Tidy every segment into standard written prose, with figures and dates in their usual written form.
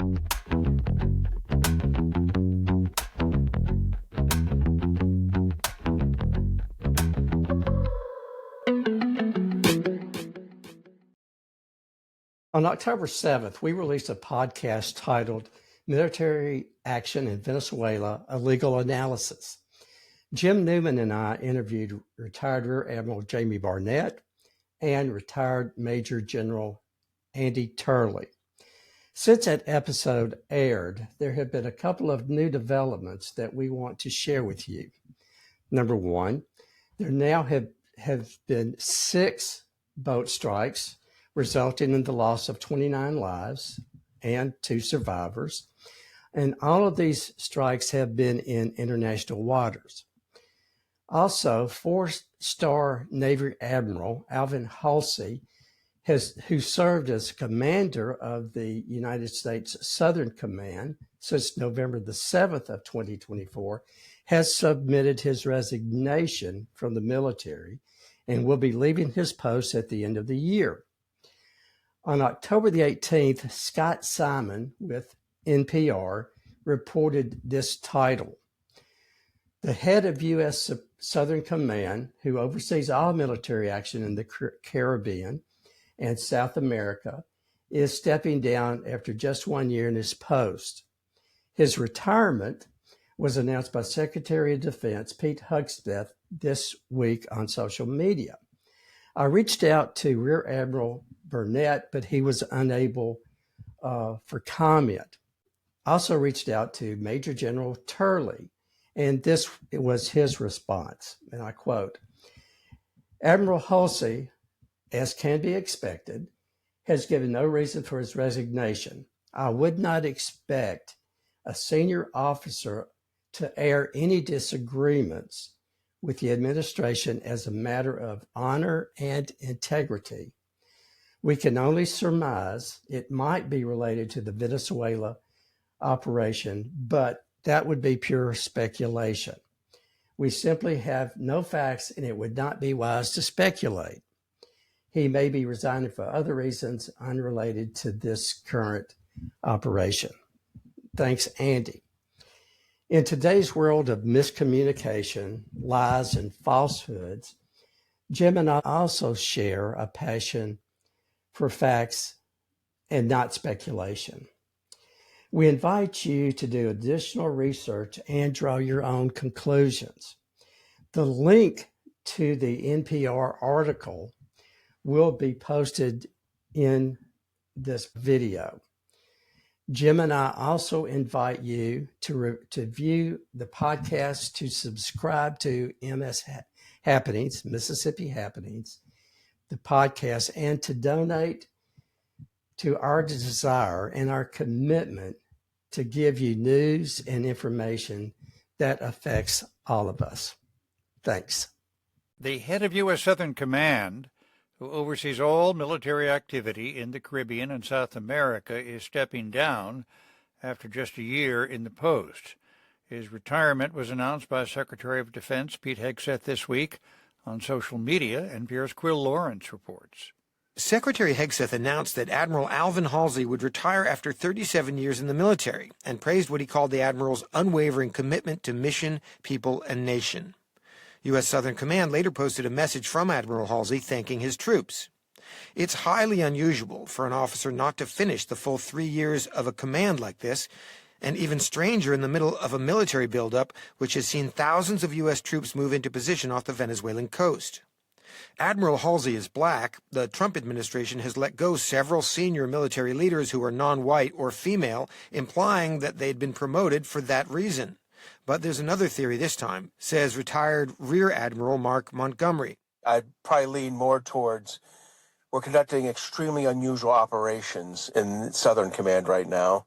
On October 7th, we released a podcast titled Military Action in Venezuela, A Legal Analysis. Jim Newman and I interviewed retired Rear Admiral Jamie Barnett and retired Major General Andy Turley. Since that episode aired, there have been a couple of new developments that we want to share with you. Number one, there now have been 6 boat strikes resulting in the loss of 29 lives and 2 survivors. And all of these strikes have been in international waters. Also, 4-star Navy Admiral Alvin Halsey, who served as commander of the United States Southern Command since November the 7th of 2024, has submitted his resignation from the military and will be leaving his post at the end of the year. On October the 18th, Scott Simon with NPR reported this title. The head of U.S. Southern Command, who oversees all military action in the Caribbean and South America, is stepping down after just 1 year in his post. His retirement was announced by Secretary of Defense Pete Hegseth this week on social media. I reached out to Rear Admiral Burnett, but he was unable for comment. I also reached out to Major General Turley, and this was his response, and I quote, Admiral Halsey, as can be expected, has given no reason for his resignation. I would not expect a senior officer to air any disagreements with the administration as a matter of honor and integrity. We can only surmise it might be related to the Venezuela operation, but that would be pure speculation. We simply have no facts, and it would not be wise to speculate. He may be resigning for other reasons unrelated to this current operation. Thanks, Andy. In today's world of miscommunication, lies, and falsehoods, Jim and I also share a passion for facts and not speculation. We invite you to do additional research and draw your own conclusions. The link to the NPR article will be posted in this video. Jim and I also invite you to view the podcast, to subscribe to MS Happenings, Mississippi Happenings, the podcast, and to donate to our desire and our commitment to give you news and information that affects all of us. Thanks. The head of U.S. Southern Command, who oversees all military activity in the Caribbean and South America, is stepping down after just a year in the post. His retirement was announced by Secretary of Defense Pete Hegseth this week on social media, NPR's Quill Lawrence reports. Secretary Hegseth announced that Admiral Alvin Halsey would retire after 37 years in the military and praised what he called the Admiral's unwavering commitment to mission, people, and nation. U.S. Southern Command later posted a message from Admiral Halsey thanking his troops. It's highly unusual for an officer not to finish the full 3 years of a command like this, and even stranger in the middle of a military buildup which has seen thousands of U.S. troops move into position off the Venezuelan coast. Admiral Halsey is black. The Trump administration has let go several senior military leaders who are non-white or female, implying that they'd been promoted for that reason. But there's another theory this time, says retired Rear Admiral Mark Montgomery. I'd probably lean more towards we're conducting extremely unusual operations in Southern Command right now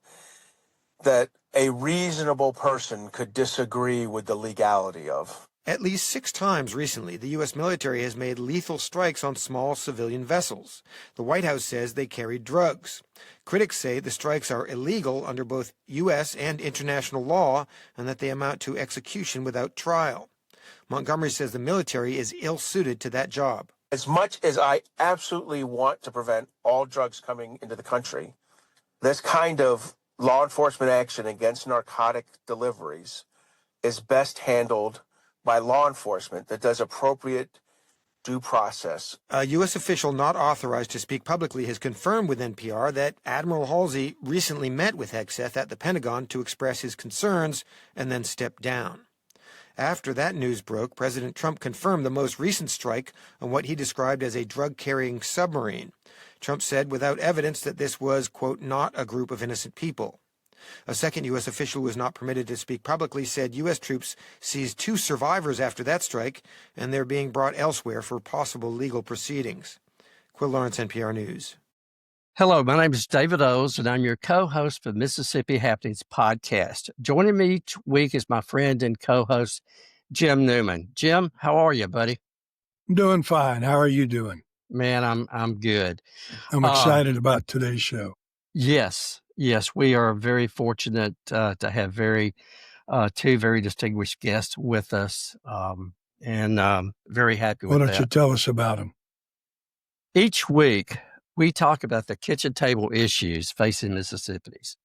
that a reasonable person could disagree with the legality of. At least 6 times recently, the U.S. military has made lethal strikes on small civilian vessels. The White House says they carried drugs. Critics say the strikes are illegal under both U.S. and international law and that they amount to execution without trial. Montgomery says the military is ill-suited to that job. As much as I absolutely want to prevent all drugs coming into the country, this kind of law enforcement action against narcotic deliveries is best handled by law enforcement that does appropriate due process. A U.S. official not authorized to speak publicly has confirmed with NPR that Admiral Halsey recently met with Hegseth at the Pentagon to express his concerns and then stepped down. After that news broke, President Trump confirmed the most recent strike on what he described as a drug-carrying submarine. Trump said without evidence that this was, quote, not a group of innocent people. A second U.S. official who was not permitted to speak publicly said U.S. troops seized 2 survivors after that strike, and they're being brought elsewhere for possible legal proceedings. Quill Lawrence, NPR News. Hello, my name is David Oles, and I'm your co-host for Mississippi Happenings podcast. Joining me each week is my friend and co-host, Jim Newman. Jim, how are you, buddy? I'm doing fine. How are you doing? Man, I'm good. I'm excited about today's show. Yes, we are very fortunate to have two very distinguished guests with us, and very happy with that. Why don't you tell us about them? Each week, we talk about the kitchen table issues facing Mississippians,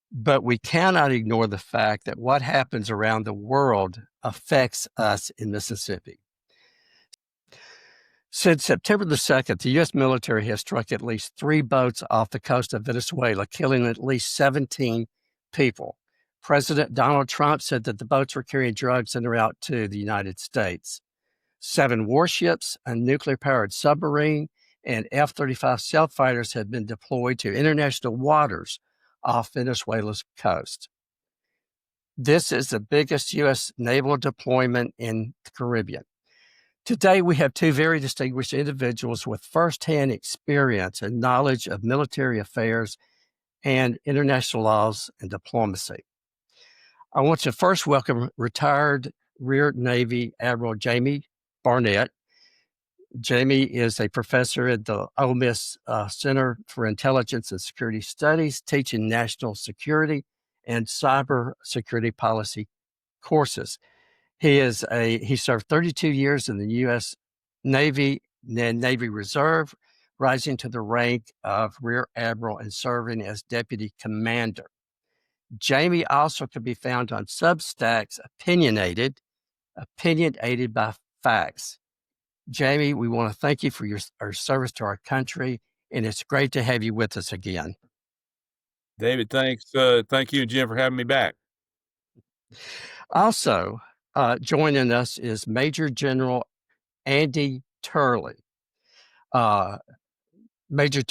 but we cannot ignore the fact that what happens around the world affects us in Mississippi. Since September the 2nd, the U.S. military has struck at least 3 boats off the coast of Venezuela, killing at least 17 people. President Donald Trump said that the boats were carrying drugs en route to the United States. 7 warships, a nuclear-powered submarine, and F-35 stealth fighters have been deployed to international waters off Venezuela's coast. This is the biggest U.S. naval deployment in the Caribbean. Today, we have 2 very distinguished individuals with firsthand experience and knowledge of military affairs and international laws and diplomacy. I want to first welcome retired Rear Navy Admiral Jamie Barnett. Jamie is a professor at the Ole Miss Center for Intelligence and Security Studies, teaching national security and cyber security policy courses. He served 32 years in the U.S. Navy and Navy Reserve, rising to the rank of Rear Admiral and serving as Deputy Commander. Jamie also can be found on Substack's Opinionated by Facts. Jamie, we want to thank you for your service to our country, and it's great to have you with us again. David, thanks. Thank you, Jim, for having me back. Also, joining us is Major General Andy Turley. Major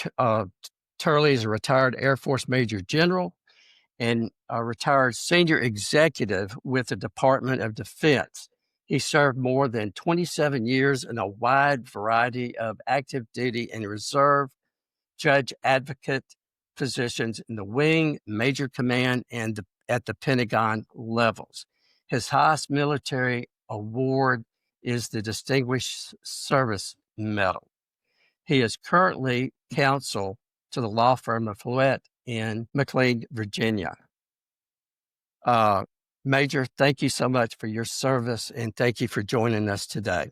Turley is a retired Air Force Major General and a retired senior executive with the Department of Defense. He served more than 27 years in a wide variety of active duty and reserve judge advocate positions in the wing, major command, and at the Pentagon levels. His highest military award is the Distinguished Service Medal. He is currently counsel to the law firm of Follett in McLean, Virginia. Major, thank you so much for your service, and thank you for joining us today.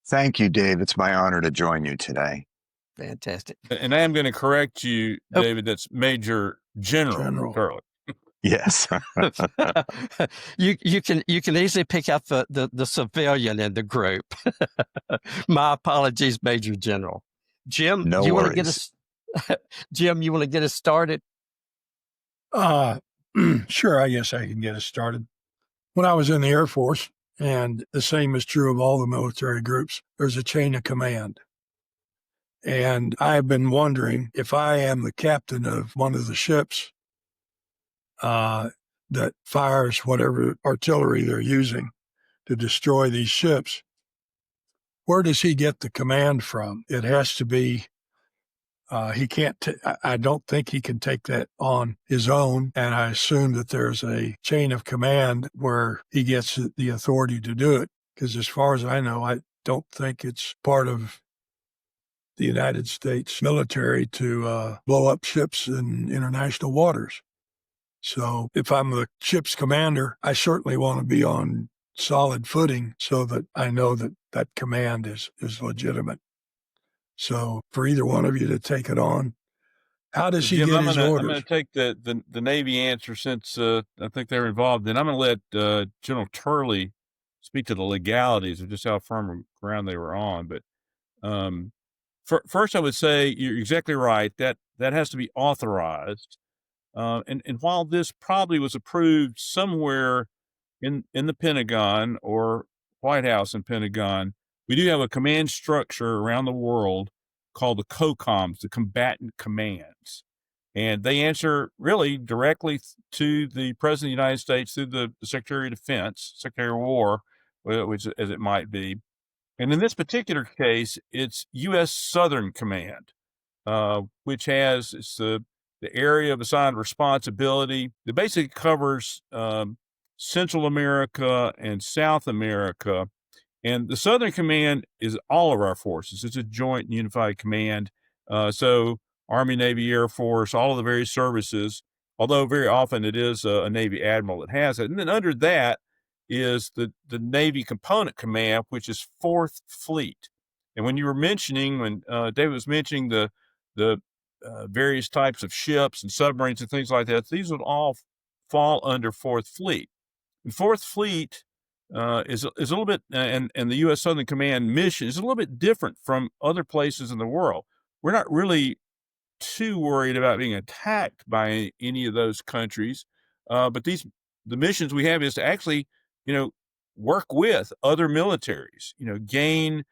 Thank you, Dave. It's my honor to join you today. Fantastic. And I am going to correct you, David. That's Major General Turley. Yes. You can easily pick out the civilian in the group. My apologies, Major General. Jim, no you want worries. Jim, you want to get us started? Sure, I guess I can get us started. When I was in the Air Force, and the same is true of all the military groups, there's a chain of command. And I've been wondering if I am the captain of one of the ships that fires whatever artillery they're using to destroy these ships, where does he get the command from? It has to be, he can't, I don't think he can take that on his own. And I assume that there's a chain of command where he gets the authority to do it. Because as far as I know, I don't think it's part of the United States military to blow up ships in international waters. So if I'm the ship's commander, I certainly want to be on solid footing so that I know that that command is legitimate. So for either one of you to take it on, How does he Jim, get I'm his gonna orders? take the Navy answer since I think they're involved. Then I'm gonna let General Turley speak to the legalities of just how firm ground they were on. But first, I would say you're exactly right. That has to be authorized. And while this probably was approved somewhere in the Pentagon or White House and Pentagon, we do have a command structure around the world called the COCOMs, the combatant commands. And they answer really directly to the President of the United States through the Secretary of Defense, Secretary of War, which as it might be. And in this particular case, it's U.S. Southern Command, which has the area of assigned responsibility that basically covers Central America and South America. And the Southern Command is all of our forces. It's a joint unified command. So Army, Navy, Air Force, all of the various services, although very often it is a Navy admiral that has it. And then under that is the Navy Component Command, which is 4th Fleet. And when you were mentioning, when David was mentioning the various types of ships and submarines and things like that, these would all fall under 4th Fleet. And 4th Fleet is a little bit, and the U.S. Southern Command mission is a little bit different from other places in the world. We're not really too worried about being attacked by any of those countries, but the missions we have is to actually, work with other militaries, gain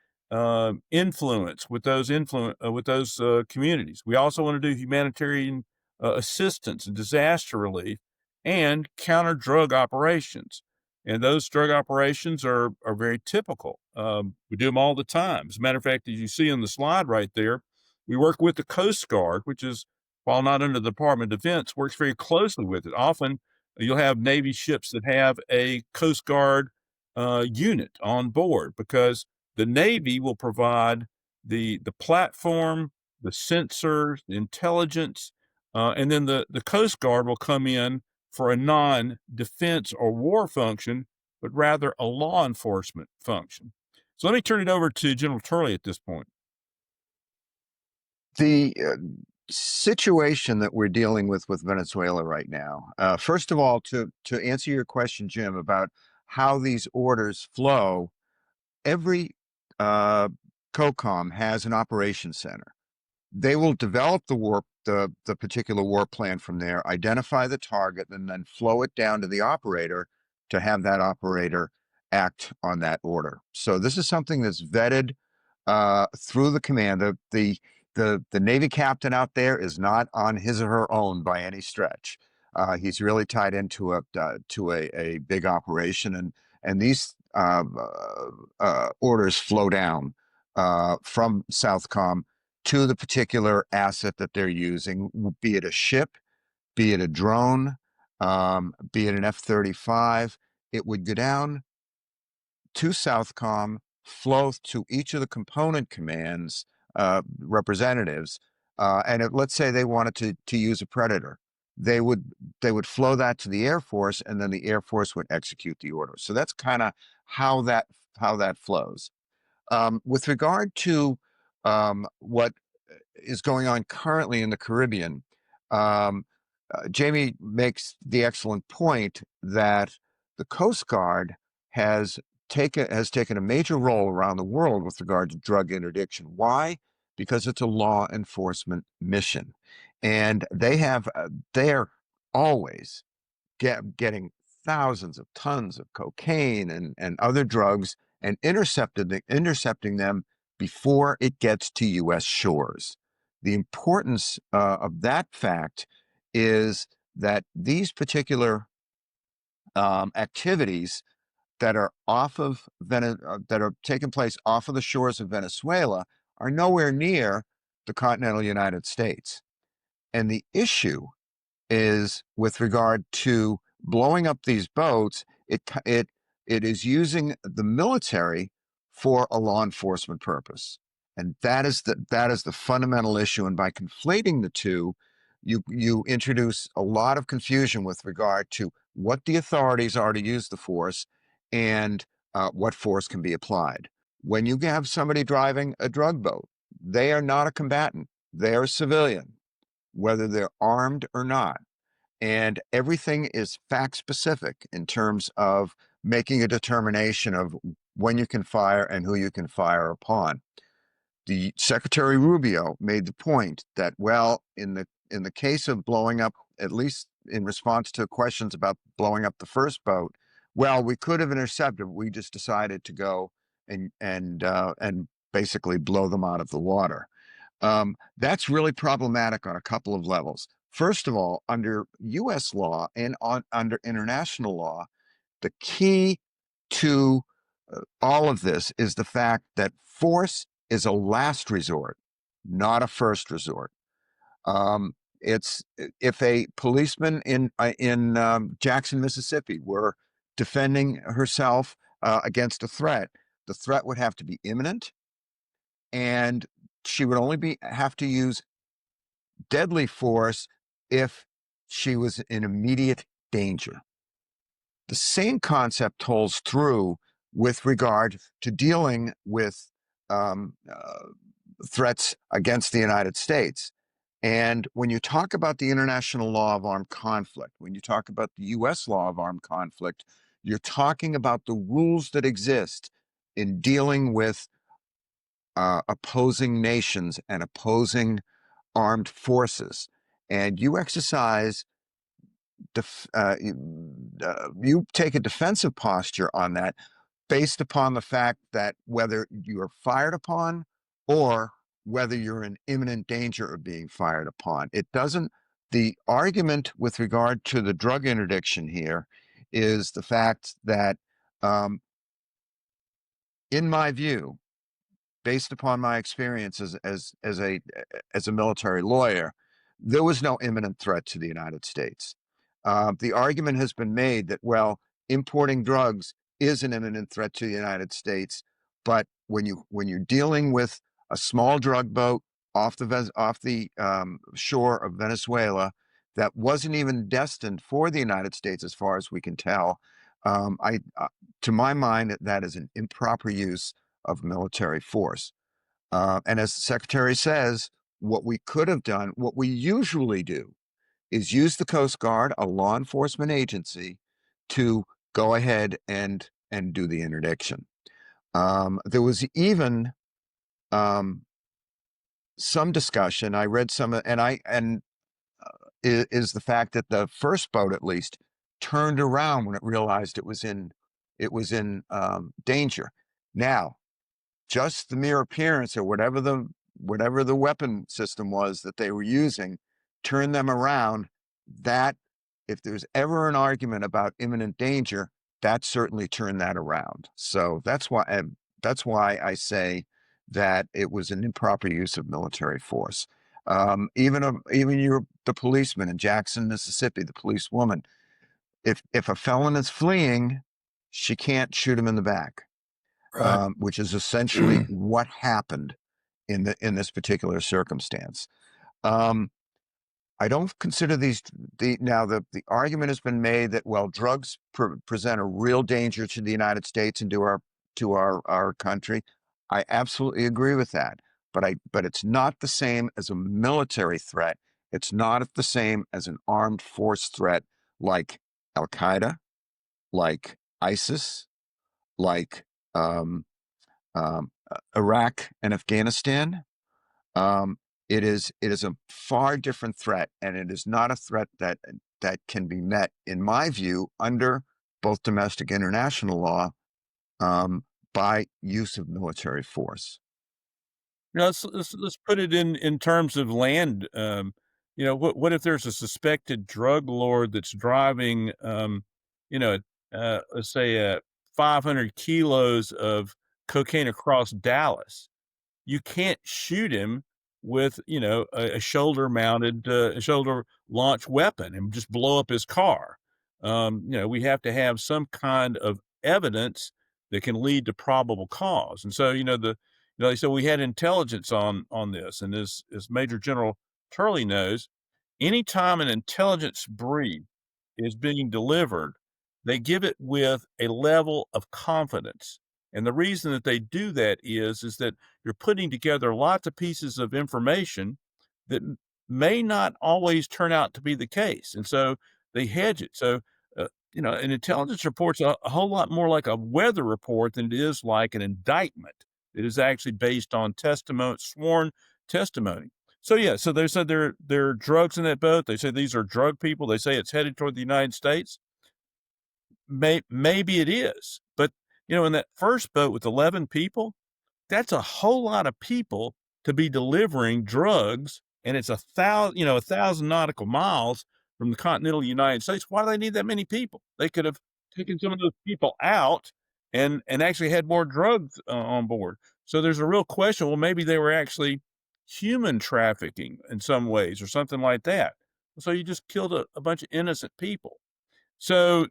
influence with those communities. We also want to do humanitarian assistance and disaster relief and counter drug operations. And those drug operations are very typical. We do them all the time. As a matter of fact, as you see on the slide right there, we work with the Coast Guard, which is, while not under the Department of Defense, works very closely with it. Often you'll have Navy ships that have a Coast Guard unit on board because the Navy will provide the platform, the sensors, the intelligence, and then the Coast Guard will come in for a non-defense or war function, but rather a law enforcement function. So let me turn it over to General Turley at this point. The situation that we're dealing with Venezuela right now, first of all, to answer your question, Jim, about how these orders flow, every COCOM has an operations center. They will develop the particular war plan from there, identify the target, and then flow it down to the operator to have that operator act on that order. So this is something that's vetted through the command. The Navy captain out there is not on his or her own by any stretch. He's really tied into a big operation, and these orders flow down from Southcom to the particular asset that they're using, be it a ship, be it a drone, be it an F-35. It would go down to Southcom, flow to each of the component commands representatives, and let's say they wanted to use a Predator, they would flow that to the Air Force, and then the Air Force would execute the order. So that's kind of how that flows. With regard to what is going on currently in the Caribbean, Jamie makes the excellent point that the Coast Guard has taken a major role around the world with regard to drug interdiction. Why? Because it's a law enforcement mission, and they're always getting thousands of tons of cocaine and other drugs and intercepting them before it gets to U.S. shores. The importance of that fact is that these particular activities that are that are taking place off of the shores of Venezuela are nowhere near the continental United States. And the issue is with regard to blowing up these boats, it is using the military for a law enforcement purpose. And that is the fundamental issue. And by conflating the two, you introduce a lot of confusion with regard to what the authorities are to use the force and what force can be applied. When you have somebody driving a drug boat, they are not a combatant. They are a civilian. whether they're armed or not. And everything is fact specific in terms of making a determination of when you can fire and who you can fire upon. The Secretary Rubio made the point that, well, in the case of blowing up, at least in response to questions about blowing up the first boat, well, we could have intercepted. We just decided to go and basically blow them out of the water. That's really problematic on a couple of levels. First of all, under U.S. law and under international law, the key to all of this is the fact that force is a last resort, not a first resort. It's if a policeman in Jackson, Mississippi, were defending herself against a threat, the threat would have to be imminent, and she would only have to use deadly force if she was in immediate danger. The same concept holds true with regard to dealing with threats against the United States. And when you talk about the international law of armed conflict, when you talk about the U.S. law of armed conflict, you're talking about the rules that exist in dealing with opposing nations and opposing armed forces. And you exercise, you take a defensive posture on that based upon the fact that whether you are fired upon or whether you're in imminent danger of being fired upon. It doesn't, the argument with regard to the drug interdiction here is the fact that, in my view, based upon my experience as a military lawyer, there was no imminent threat to the United States. The argument has been made that, well, importing drugs is an imminent threat to the United States, but when you're dealing with a small drug boat off the shore of Venezuela that wasn't even destined for the United States, as far as we can tell, to my mind, that is an improper use of military force. And as the Secretary says, what we could have done, what we usually do, is use the Coast Guard, a law enforcement agency, to go ahead and do the interdiction. There was even some discussion. I read some, is the fact that the first boat, at least, turned around when it realized it was in danger. Now, just the mere appearance or whatever the weapon system was that they were using, turn them around. That, if there's ever an argument about imminent danger, that certainly turned that around. So that's why I say that it was an improper use of military force. Even the policeman in Jackson, Mississippi, the policewoman, if a felon is fleeing, she can't shoot him in the back. Right. Which is essentially what happened in this particular circumstance. I don't consider the argument has been made that, well, drugs present a real danger to the United States and to our country. I absolutely agree with that, but it's not the same as a military threat. It's not the same as an armed force threat like Al Qaeda, like ISIS, like Iraq and Afghanistan. It is a far different threat, and it is not a threat that can be met, in my view, under both domestic and international law, by use of military force. Let's put it in terms of land. What if there's a suspected drug lord that's driving, let's say 500 kilos of cocaine across Dallas? You can't shoot him with, a shoulder-mounted, shoulder-launched weapon and just blow up his car. We have to have some kind of evidence that can lead to probable cause. And so, they said we had intelligence on this, and as Major General Turley knows, anytime an intelligence brief is being delivered, they give it with a level of confidence. And the reason that they do that is that you're putting together lots of pieces of information that may not always turn out to be the case. And so they hedge it. So, an intelligence report's a whole lot more like a weather report than it is like an indictment. It is actually based on testimony, sworn testimony. So yeah, so they said there are drugs in that boat. They say these are drug people. They say it's headed toward the United States. Maybe it is, but in that first boat with 11 people, that's a whole lot of people to be delivering drugs, and it's 1,000 nautical miles from the continental United States. Why do they need that many people? They could have taken some of those people out and actually had more drugs on board. So there's a real question. Well, maybe they were actually human trafficking in some ways or something like that. So you just killed a bunch of innocent people. So,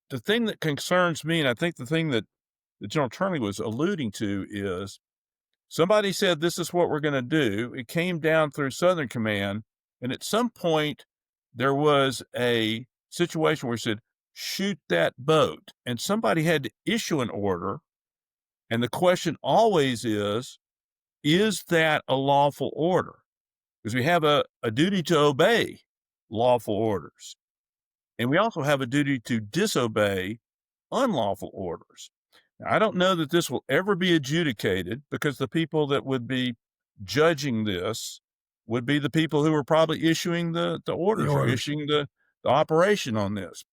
the thing that concerns me, and I think the thing that General Turnley was alluding to, is somebody said, this is what we're going to do. It came down through Southern Command. And at some point, there was a situation where he said, shoot that boat. And somebody had to issue an order. And the question always is that a lawful order? Because we have a duty to obey lawful orders. And we also have a duty to disobey unlawful orders. Now, I don't know that this will ever be adjudicated, because the people that would be judging this would be the people who are probably issuing the orders or issuing the operation on this.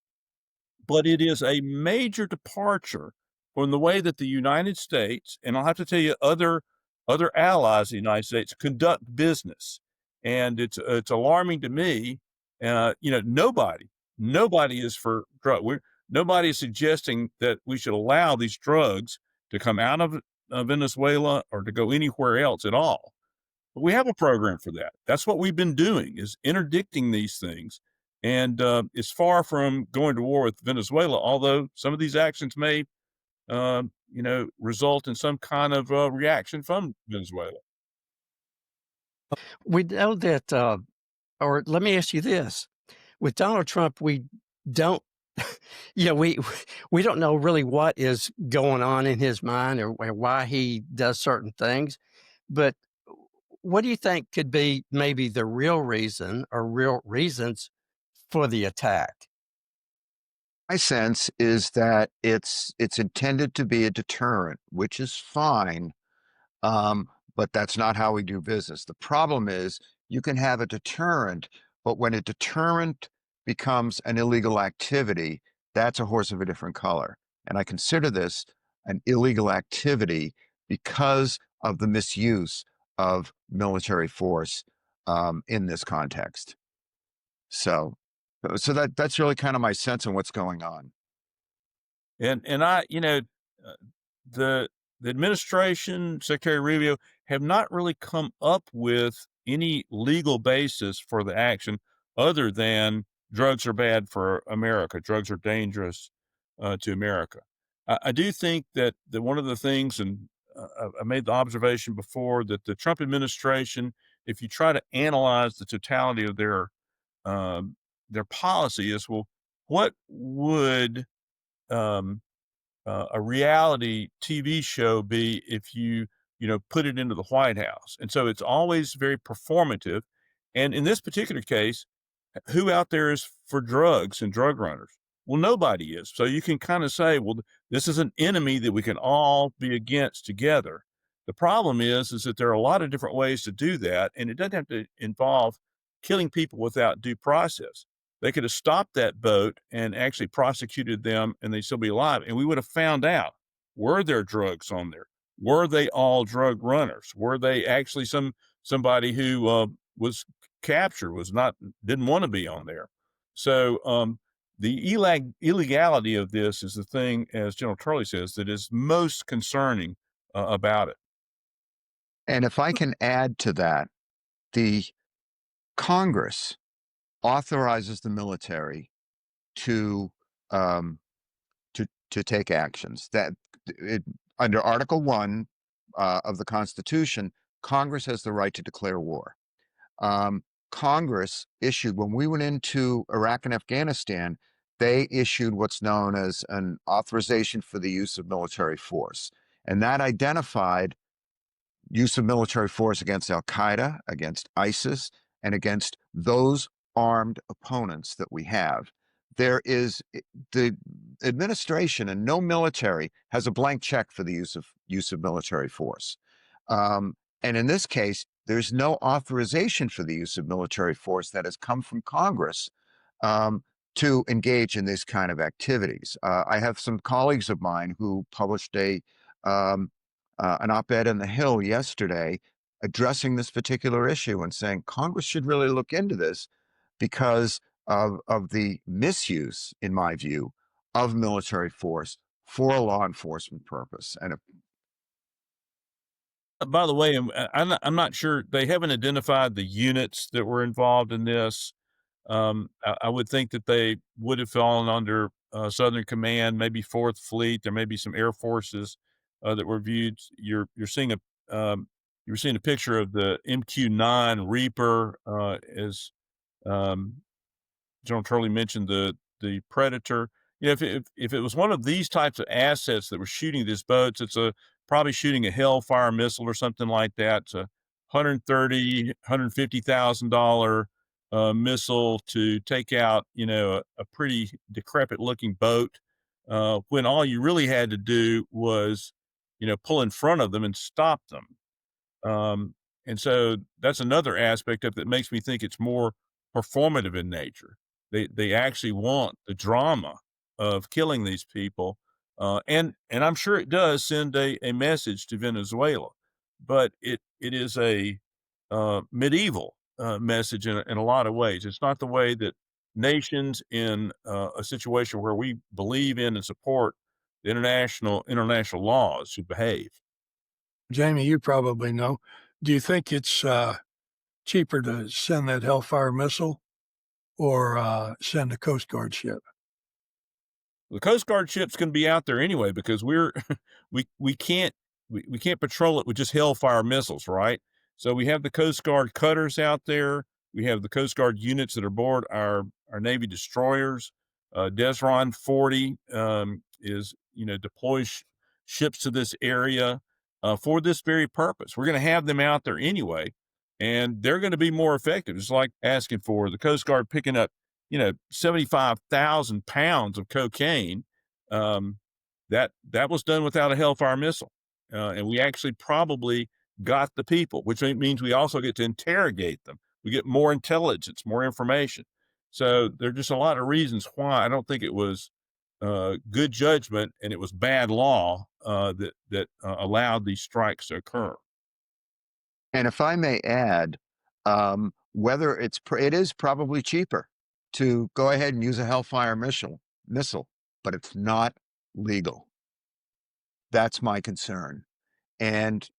But it is a major departure from the way that the United States, and I'll have to tell you, other allies of the United States conduct business. And it's alarming to me. Nobody is for drug. Nobody is suggesting that we should allow these drugs to come out of Venezuela or to go anywhere else at all. But we have a program for that. That's what we've been doing, is interdicting these things. And it's far from going to war with Venezuela, although some of these actions may, result in some kind of reaction from Venezuela. We know that, or let me ask you this. With Donald Trump, we don't, we don't know really what is going on in his mind or why he does certain things. But what do you think could be maybe the real reason or real reasons for the attack? My sense is that it's intended to be a deterrent, which is fine, but that's not how we do business. The problem is you can have a deterrent, but when a deterrent becomes an illegal activity, that's a horse of a different color. And I consider this an illegal activity because of the misuse of military force in this context. So that's really kind of my sense of what's going on. And I, the administration, Secretary Rubio, have not really come up with any legal basis for the action other than drugs are bad for America. Drugs are dangerous to America. I do think that one of the things, and I made the observation before, that the Trump administration, if you try to analyze the totality of their policy, is, well, what would a reality TV show be if you put it into the White House? And so it's always very performative. And in this particular case, who out there is for drugs and drug runners? Well, nobody is. So you can kind of say, well, this is an enemy that we can all be against together. The problem is that there are a lot of different ways to do that, and it doesn't have to involve killing people without due process. They could have stopped that boat and actually prosecuted them, and they'd still be alive. And we would have found out, were there drugs on there? Were they all drug runners? Were they actually somebody who was captured, didn't want to be on there? So the illegality of this is the thing, as General Turley says, that is most concerning about it. And if I can add to that, the Congress authorizes the military to take actions. That under Article 1 of the Constitution, Congress has the right to declare war. Congress issued, when we went into Iraq and Afghanistan, they issued what's known as an authorization for the use of military force. And that identified use of military force against Al-Qaeda, against ISIS, and against those armed opponents that we have. There is the administration, and no military has a blank check for the use of military force. And in this case, there's no authorization for the use of military force that has come from Congress to engage in this kind of activities. I have some colleagues of mine who published an op-ed in The Hill yesterday addressing this particular issue and saying Congress should really look into this because of the misuse, in my view, of military force for a law enforcement purpose. And by the way, I'm not sure, they haven't identified the units that were involved in this. I would think that they would have fallen under Southern Command, maybe Fourth Fleet. There may be some air forces that were viewed. You're seeing a picture of the MQ-9 Reaper, as General Turley mentioned the Predator. You know, if it was one of these types of assets that were shooting these boats, it's probably shooting a Hellfire missile or something like that. It's a $150,000 missile to take out, you know, a pretty decrepit looking boat, when all you really had to do was, you know, pull in front of them and stop them. And so that's another aspect of it that makes me think it's more performative in nature. They actually want the drama of killing these people, and I'm sure it does send a message to Venezuela, but it is a medieval message in a lot of ways. It's not the way that nations in a situation where we believe in and support the international laws should behave. Jamie, you probably know. Do you think it's cheaper to send that Hellfire missile or send a Coast Guard ship? The Coast Guard ship's going to be out there anyway because we can't patrol it with just Hellfire missiles, right? So we have the Coast Guard cutters out there. We have the Coast Guard units that are aboard our Navy destroyers. Desron 40 is, you know, deploys ships to this area for this very purpose. We're going to have them out there anyway, and they're going to be more effective. It's like asking for the Coast Guard picking up, you know, 75,000 pounds of cocaine. That was done without a Hellfire missile. And we actually probably got the people, which means we also get to interrogate them. We get more intelligence, more information. So there are just a lot of reasons why I don't think it was good judgment and it was bad law that allowed these strikes to occur. And if I may add, whether it is probably cheaper to go ahead and use a Hellfire missile, but it's not legal. That's my concern. And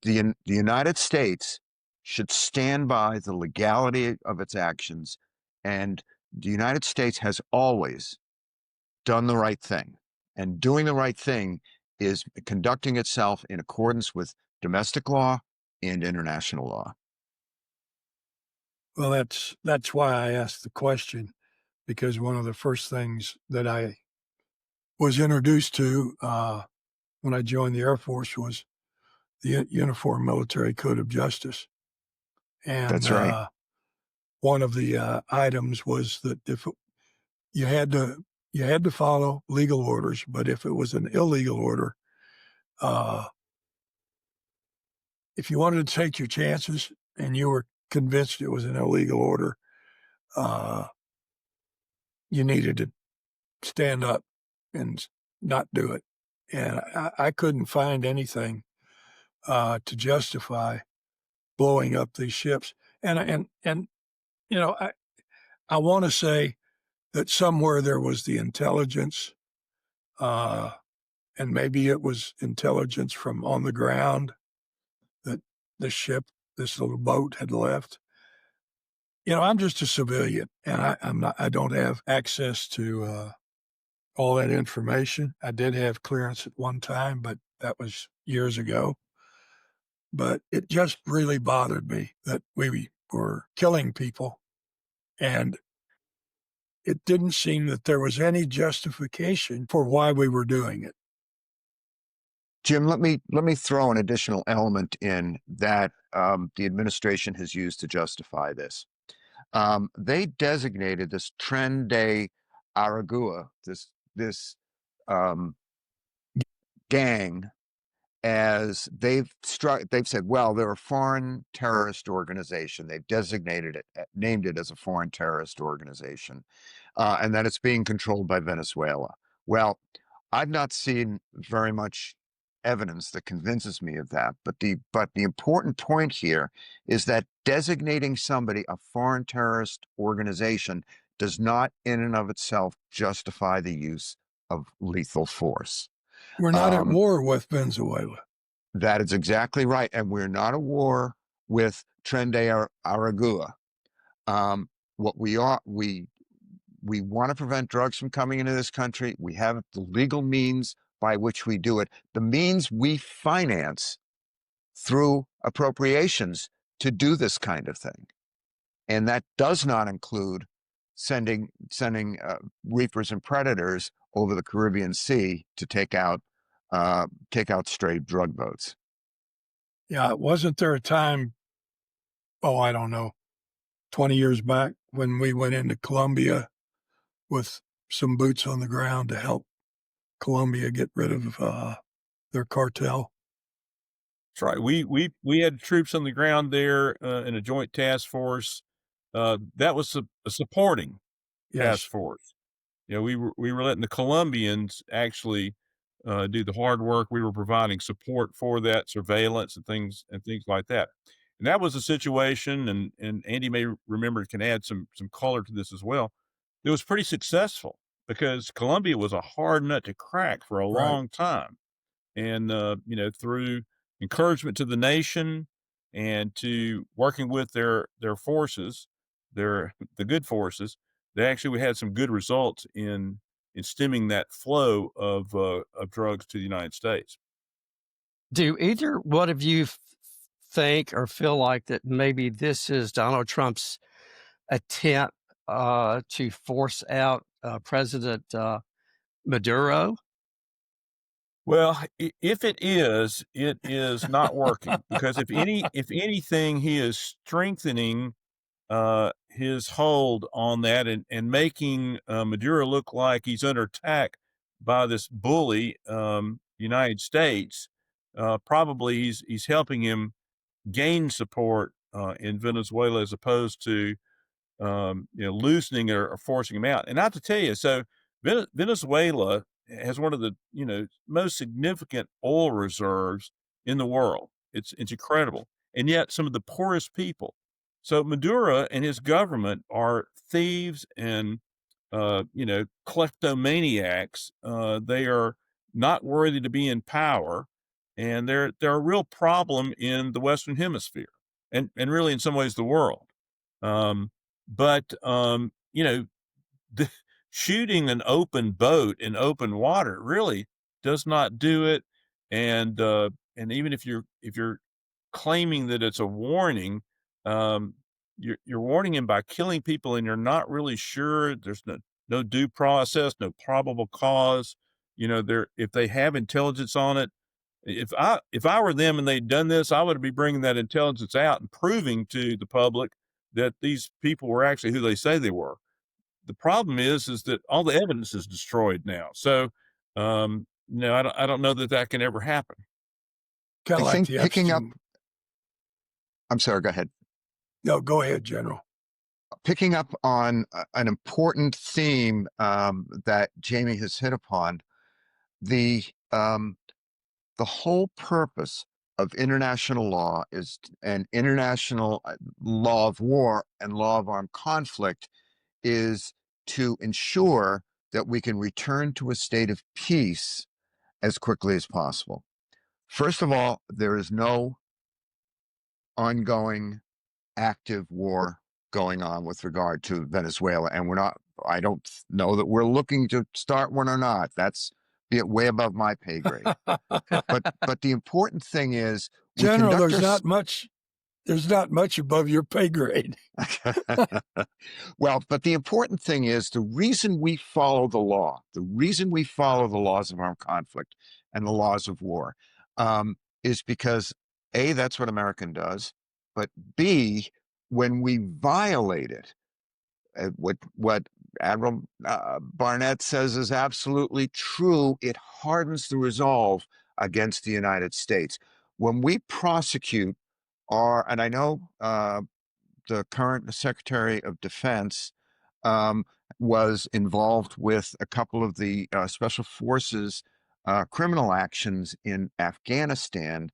the United States should stand by the legality of its actions. And the United States has always done the right thing. And doing the right thing is conducting itself in accordance with domestic law and international law. Well, that's why I asked the question, because one of the first things that I was introduced to when I joined the Air Force was the Uniform Military Code of Justice. And that's right. One of the items was that if you had to follow legal orders, but if it was an illegal order, if you wanted to take your chances and you were convinced it was an illegal order, you needed to stand up and not do it. And I couldn't find anything to justify blowing up these ships. And you know, I want to say that somewhere there was the intelligence, and maybe it was intelligence from on the ground that the ship, this little boat, had left. You know, I'm just a civilian, and I don't have access to all that information. I did have clearance at one time, but that was years ago. But it just really bothered me that we were killing people, and it didn't seem that there was any justification for why we were doing it. Jim, let me throw an additional element in that the administration has used to justify this. They designated this Tren de Aragua, this um, gang, as they've said, well, they're a foreign terrorist organization. They've designated it, named it as a foreign terrorist organization, and that it's being controlled by Venezuela. Well, I've not seen very much evidence that convinces me of that. But the important point here is that designating somebody a foreign terrorist organization does not in and of itself justify the use of lethal force. We're not at war with Venezuela. That is exactly right. And we're not at war with Tren de Aragua. What we are, we want to prevent drugs from coming into this country. We have the legal means by which we do it. The means we finance through appropriations to do this kind of thing. And that does not include sending reapers and predators over the Caribbean Sea to take out stray drug boats. Yeah, wasn't there a time, I don't know, 20 years back when we went into Colombia with some boots on the ground to help Colombia get rid of their cartel? That's right. We had troops on the ground there in a joint task force. That was a supporting task force. We were letting the Colombians actually do the hard work. We were providing support for that, surveillance and things like that. And that was a situation, and Andy may remember, can add some color to this as well. It was pretty successful because Colombia was a hard nut to crack for a long time. And, through encouragement to the nation and to working with their forces, the good forces, we had some good results in stemming that flow of drugs to the United States. Do either one of you think or feel like that maybe this is Donald Trump's attempt to force out President Maduro? Well, if it is not working because if anything, he is strengthening his hold on that and making Maduro look like he's under attack by this bully, United States. Probably he's helping him gain support in Venezuela as opposed to loosening or forcing him out. And not to tell you, so Venezuela has one of the most significant oil reserves in the world. It's incredible, and yet some of the poorest people. So Maduro and his government are thieves and kleptomaniacs. They are not worthy to be in power, and they're a real problem in the Western Hemisphere, and really in some ways the world. But the shooting an open boat in open water really does not do it. And even if you're claiming that it's a warning, you're warning him by killing people, and you're not really sure. There's no due process, no probable cause. If they have intelligence on it, if I were them and they'd done this, I would be bringing that intelligence out and proving to the public that these people were actually who they say they were. The problem is that all the evidence is destroyed now. So, I don't know that can ever happen. Kind of like picking up. I'm sorry. Go ahead. No, go ahead, General. Picking up on an important theme that Jamie has hit upon, the whole purpose of international law and international law of war and law of armed conflict is to ensure that we can return to a state of peace as quickly as possible. First of all, there is no ongoing active war going on with regard to Venezuela, and I don't know that we're looking to start one or not. That's way above my pay grade. but the important thing is, General, there's not much above your pay grade. Well, but the important thing is the reason we follow the law, the reason we follow the laws of armed conflict and the laws of war. is because A, that's what American does, but B, when we violate it, what Admiral Barnett says is absolutely true. It hardens the resolve against the United States. When we prosecute and I know the current Secretary of Defense was involved with a couple of the special forces criminal actions in Afghanistan.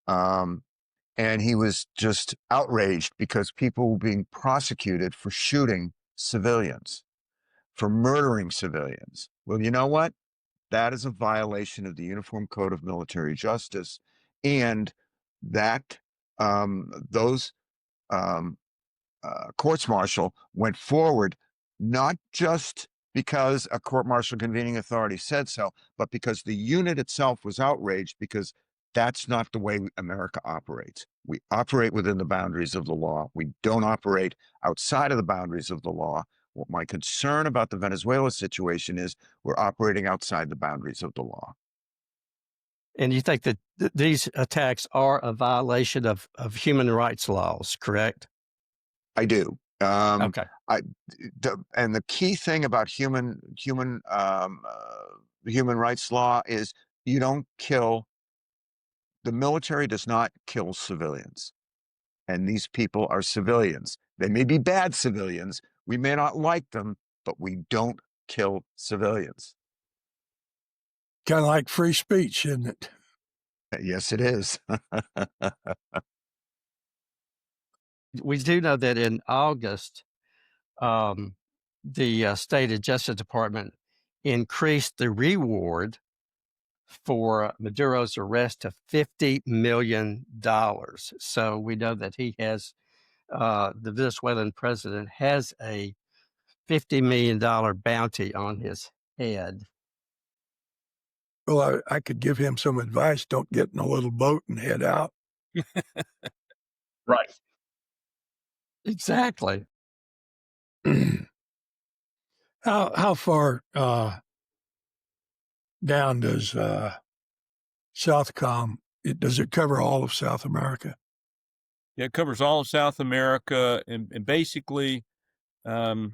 And he was just outraged because people were being prosecuted for shooting civilians, for murdering civilians. Well, you know what? That is a violation of the Uniform Code of Military Justice. And that those courts martial went forward, not just because a court martial convening authority said so, but because the unit itself was outraged, because that's not the way America operates. We operate within the boundaries of the law. We don't operate outside of the boundaries of the law. What my concern about the Venezuela situation is, we're operating outside the boundaries of the law. And you think that these attacks are a violation of human rights laws, correct? I do. Okay. And the key thing about human rights law is you don't kill. The military does not kill civilians, and these people are civilians. They may be bad civilians. We may not like them, but we don't kill civilians. Kind of like free speech, isn't it? Yes, it is. We do know that in August, the State Justice Department increased the reward for Maduro's arrest to $50 million. So we know that he has, the Venezuelan president has a $50 million bounty on his head. Well, I could give him some advice. Don't get in a little boat and head out. Right. Exactly. How far down does Southcom? Does it cover all of South America? Yeah, it covers all of South America, and basically, Andy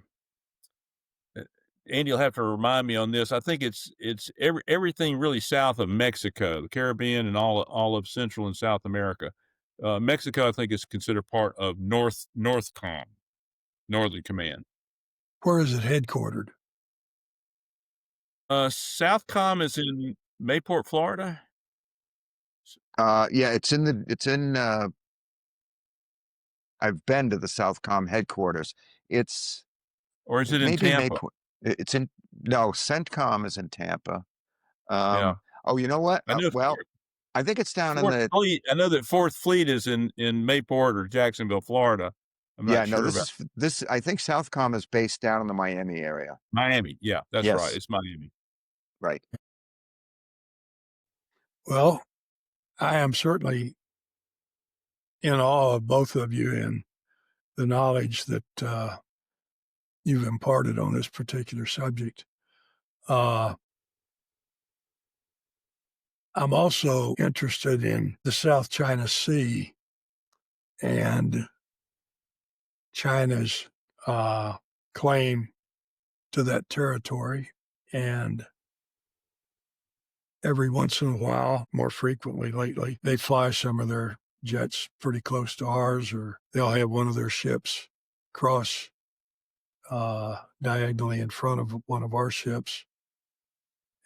will have to remind me on this. I think it's everything really south of Mexico, the Caribbean, and all of Central and South America. Mexico, I think, is considered part of Northcom, Northern Command. Where is it headquartered? Southcom is in Mayport, Florida. Yeah, it's in. I've been to the Southcom headquarters. Or is it in Tampa? It's in. No, CENTCOM is in Tampa. Yeah. Oh, you know what? I know. I think it's down in the. I know that Fourth Fleet is in Mayport or Jacksonville, Florida. I'm not sure about this. I think Southcom is based down in the Miami area. Miami. Yeah, that's Yes. right. It's Miami. Right. Well, I am certainly in awe of both of you and the knowledge that you've imparted on this particular subject. I'm also interested in the South China Sea and China's claim to that territory. And every once in a while, more frequently lately, they fly some of their jets pretty close to ours, or they'll have one of their ships cross diagonally in front of one of our ships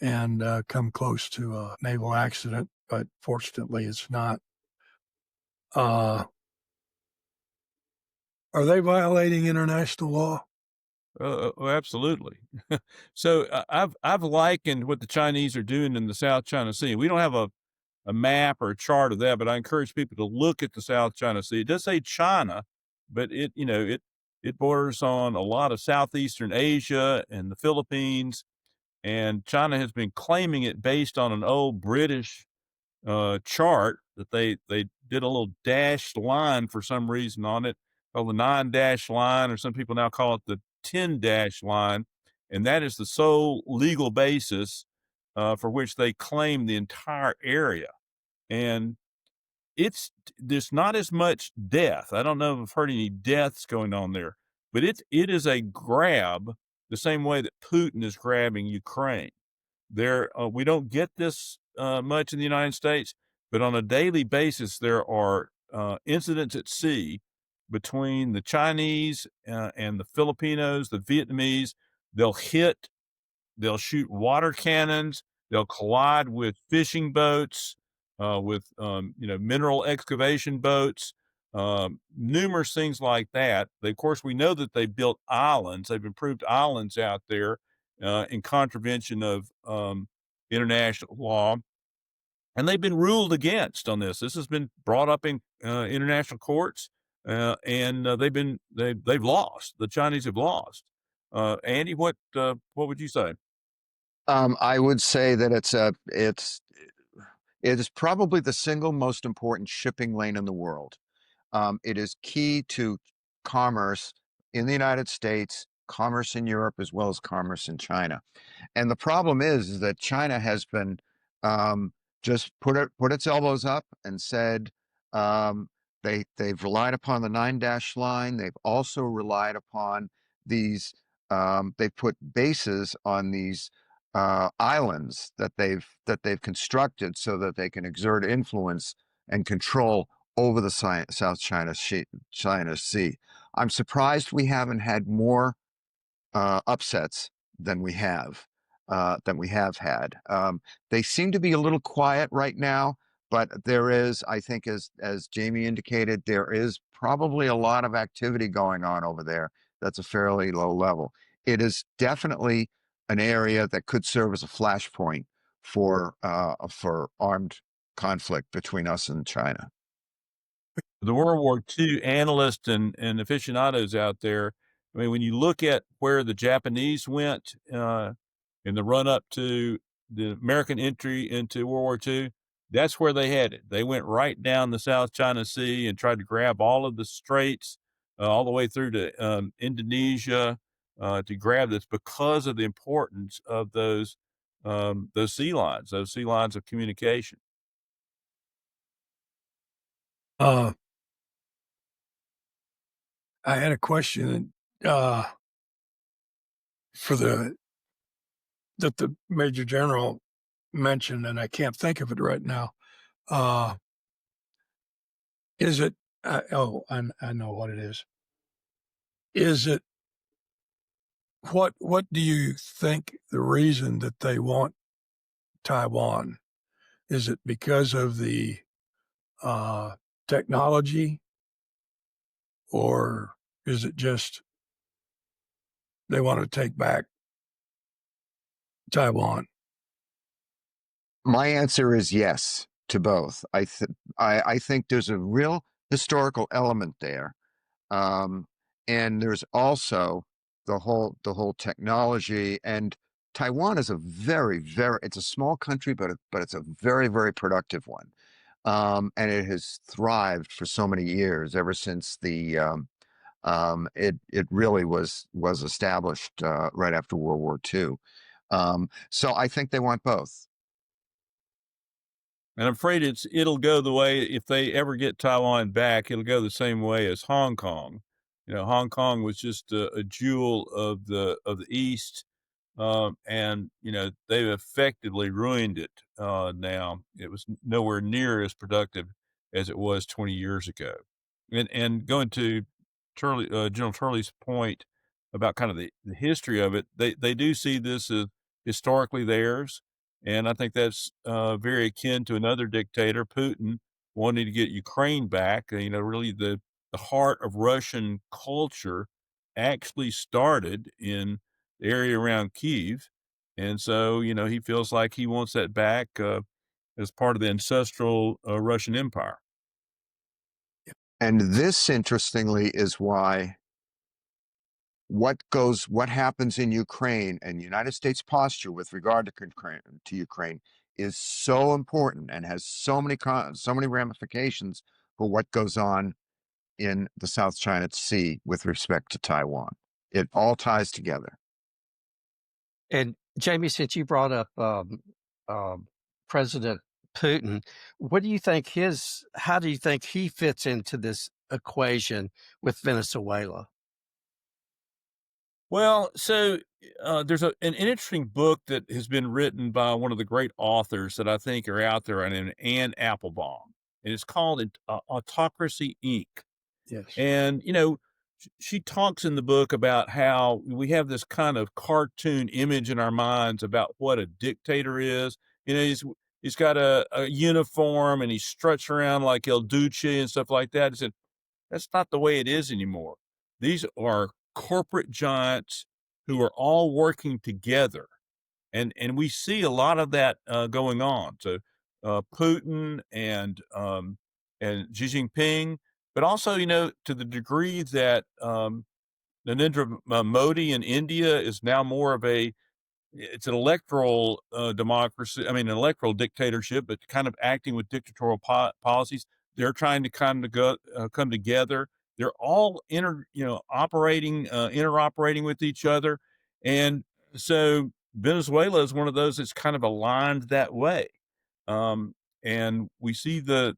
and come close to a naval accident, but fortunately it's not. Are they violating international law? Absolutely. So I've likened what the Chinese are doing in the South China Sea. We don't have a map or a chart of that, but I encourage people to look at the South China Sea. It does say China, but it borders on a lot of Southeastern Asia and the Philippines, and China has been claiming it based on an old British chart that they did a little dashed line for some reason on it, called the 9-dash line, or some people now call it the 10-dash line, and that is the sole legal basis for which they claim the entire area. and there's not as much death. I don't know if I've heard any deaths going on there, but it is a grab the same way that Putin is grabbing Ukraine. We don't get this much in the United States, but on a daily basis, there are incidents at sea between the Chinese and the Filipinos, the Vietnamese. They'll shoot water cannons, they'll collide with fishing boats, with mineral excavation boats, numerous things like that. Of course, we know that they built islands. They've improved islands out there in contravention of international law, and they've been ruled against on this. This has been brought up in international courts, and they've lost. The Chinese have lost. Andy, what would you say? I would say that it is probably the single most important shipping lane in the world. It is key to commerce in the United States, commerce in Europe, as well as commerce in China. And the problem is that China has been just put its elbows up and said they've relied upon the 9-dash line. They've also relied upon these. They've put bases on these islands that they've constructed so that they can exert influence and control over the South China Sea. I'm surprised we haven't had more upsets than we have had. They seem to be a little quiet right now, but there is, I think, as Jamie indicated, there is probably a lot of activity going on over there. That's a fairly low level. It is definitely an area that could serve as a flashpoint for armed conflict between us and China. The World War II analysts and aficionados out there, I mean, when you look at where the Japanese went in the run up to the American entry into World War II, that's where they headed. They went right down the South China Sea and tried to grab all of the straits all the way through to Indonesia to grab this because of the importance of those sea lines of communication. I had a question for that the Major General mentioned, and I can't think of it right now. Is it? I know what it is. Is it? What do you think the reason that they want Taiwan? Is it because of the technology, or is it just they want to take back Taiwan? My answer is yes to both. I think there's a real historical element there, and there's also the whole technology. And Taiwan is a it's a small country, but it's a very, very productive one, and it has thrived for so many years ever since it really was established right after World War II. So I think they want both. And I'm afraid it'll go the way, if they ever get Taiwan back, it'll go the same way as Hong Kong. Hong Kong was just a jewel of the East, and they've effectively ruined it now. It was nowhere near as productive as it was 20 years ago. And going to General Turley's point about kind of the history of it, they do see this as historically theirs. And I think that's very akin to another dictator, Putin, wanting to get Ukraine back. Really the heart of Russian culture actually started in the area around Kyiv. And so, he feels like he wants that back as part of the ancestral Russian Empire. And this, interestingly, is why what happens in Ukraine and the United States posture with regard to Ukraine is so important and has so many ramifications for what goes on in the South China Sea with respect to Taiwan. It all ties together. And Jamie, since you brought up President Putin. What do you think how do you think he fits into this equation with Venezuela? Well, so there's an interesting book that has been written by one of the great authors that I think are out there, named Anne Applebaum, and it's called Autocracy Inc. Yes. And, she talks in the book about how we have this kind of cartoon image in our minds about what a dictator is. He's got a uniform and he struts around like El Duce and stuff like that. He said, that's not the way it is anymore. These are corporate giants who are all working together. And we see a lot of that going on. So Putin and Xi Jinping, but also, to the degree that Narendra Modi in India is now more of it's an electoral democracy. I mean, an electoral dictatorship, but kind of acting with dictatorial policies. They're trying to kind of come together. They're all interoperating with each other, and so Venezuela is one of those that's kind of aligned that way. And we see the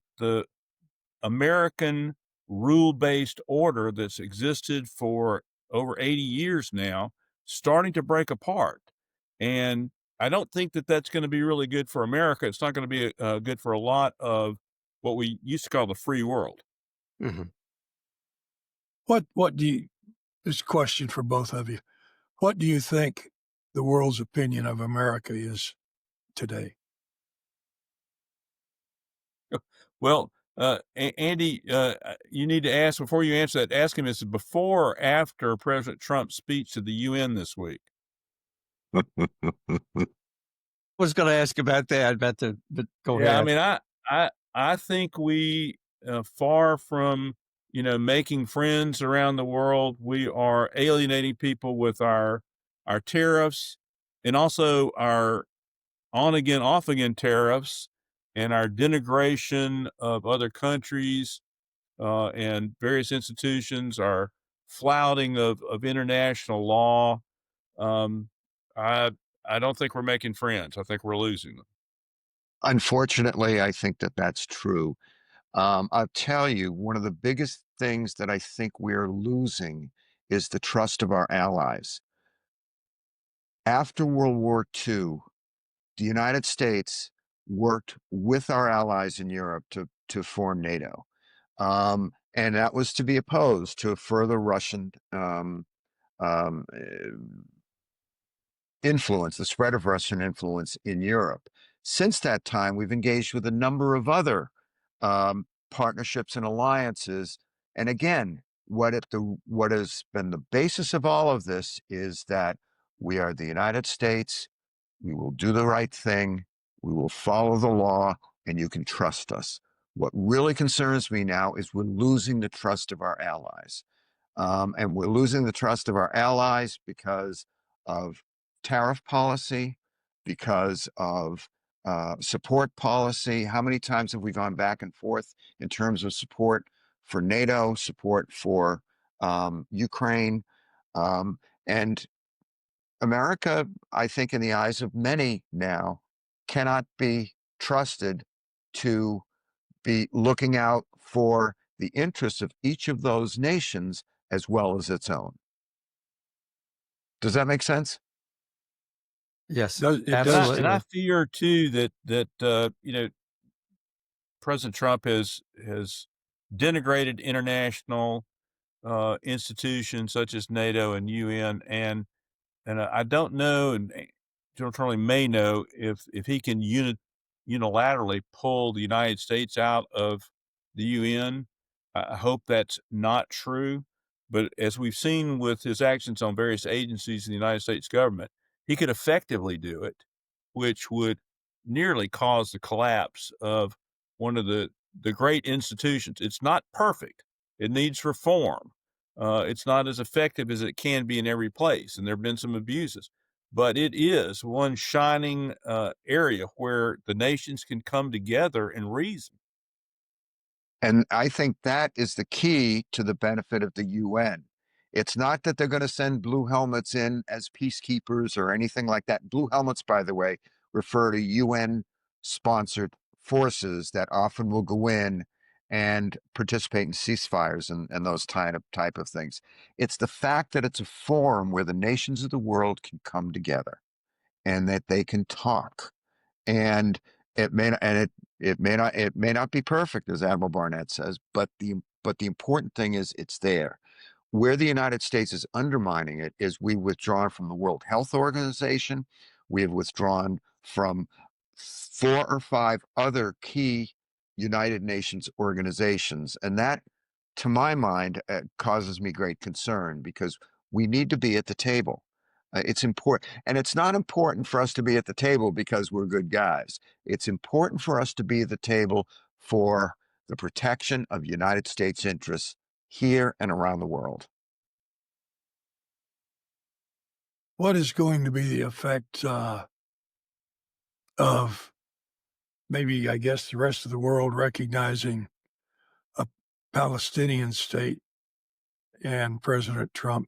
American rule-based order that's existed for over 80 years now starting to break apart. And I don't think that that's going to be really good for America. It's not going to be good for a lot of what we used to call the free world. Mm-hmm. What do you, this question for both of you, what do you think the world's opinion of America is today? Well, Andy, you need to ask, before you answer that, ask him, is it before or after President Trump's speech to the UN this week? Was going to ask about that, but go Yeah, ahead. I mean, I think we, far from, making friends around the world, we are alienating people with our tariffs and also our on again, off again tariffs and our denigration of other countries and various institutions, our flouting of international law. Um, I I don't think we're making friends. I think we're losing them. Unfortunately, I think that that's true. I'll tell you, one of the biggest things that I think we're losing is the trust of our allies. After World War II, the United States worked with our allies in Europe to form NATO. And that was to be opposed to a further Russian um, influence, the spread of Russian influence in Europe. Since that time, we've engaged with a number of other partnerships and alliances. And again, what has been the basis of all of this is that we are the United States. We will do the right thing. We will follow the law, and you can trust us. What really concerns me now is we're losing the trust of our allies. And we're losing the trust of our allies because of tariff policy, because of support policy. How many times have we gone back and forth in terms of support for NATO, support for Ukraine? And America, I think, in the eyes of many now, cannot be trusted to be looking out for the interests of each of those nations as well as its own. Does that make sense? Yes, It does. absolutely. And I fear too that President Trump has denigrated international institutions such as NATO and UN, and I don't know, and General Charlie may know if he can unilaterally pull the United States out of the UN. I hope that's not true, but as we've seen with his actions on various agencies in the United States government, he could effectively do it, which would nearly cause the collapse of one of the great institutions. It's not perfect; it needs reform. It's not as effective as it can be in every place, and there have been some abuses. But it is one shining area where the nations can come together and reason. And I think that is the key to the benefit of the UN. It's not that they're going to send blue helmets in as peacekeepers or anything like that. Blue helmets, by the way, refer to UN sponsored forces that often will go in and participate in ceasefires and those type of things. It's the fact that it's a forum where the nations of the world can come together and that they can talk. And it may not be perfect, as Admiral Barnett says, but the important thing is it's there. Where the United States is undermining it is we've withdrawn from the World Health Organization. We have withdrawn from 4 or 5 other key United Nations organizations. And that, to my mind, causes me great concern because we need to be at the table. It's important. And it's not important for us to be at the table because we're good guys. It's important for us to be at the table for the protection of United States interests here and around the world. What is going to be the effect of maybe, I guess, the rest of the world recognizing a Palestinian state and President Trump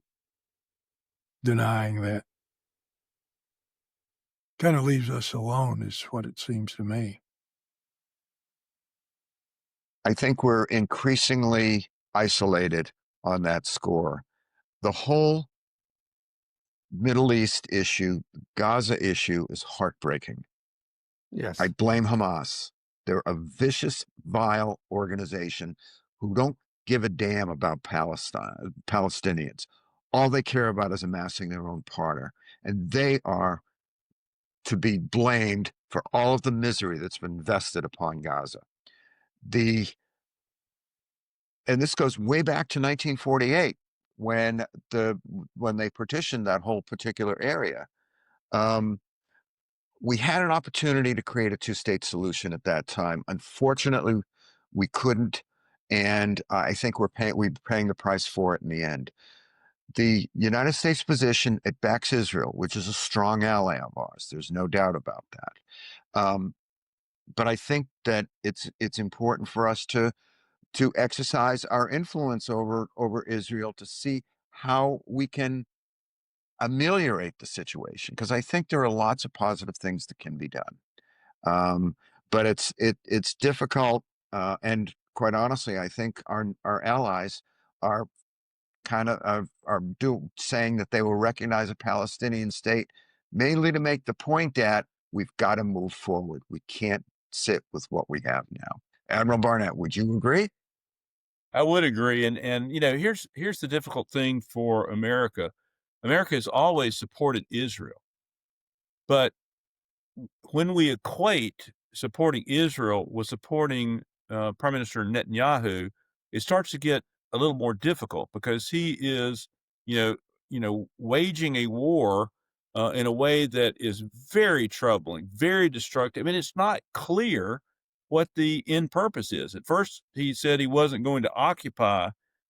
denying that? Kind of leaves us alone, is what it seems to me. I think we're increasingly isolated on that score. The whole Middle East issue, Gaza issue, is heartbreaking. Yes. I blame Hamas. They're a vicious, vile organization who don't give a damn about Palestinians. All they care about is amassing their own pardon. And they are to be blamed for all of the misery that's been invested upon Gaza. And this goes way back to 1948 when they partitioned that whole particular area. We had an opportunity to create a two-state solution at that time. Unfortunately, we couldn't, and I think we're paying the price for it in the end. The United States position, it backs Israel, which is a strong ally of ours. There's no doubt about that. But I think that it's important for us to exercise our influence over Israel to see how we can ameliorate the situation, because I think there are lots of positive things that can be done. But it's difficult, and quite honestly, I think our allies are kind of saying that they will recognize a Palestinian state, mainly to make the point that we've got to move forward. We can't sit with what we have now. Admiral Barnett, would you agree? I would agree. And here's the difficult thing for America. America has always supported Israel. But when we equate supporting Israel with supporting Prime Minister Netanyahu, it starts to get a little more difficult because he is, waging a war in a way that is very troubling, very destructive. I mean, it's not clear what the end purpose is. At first, he said he wasn't going to occupy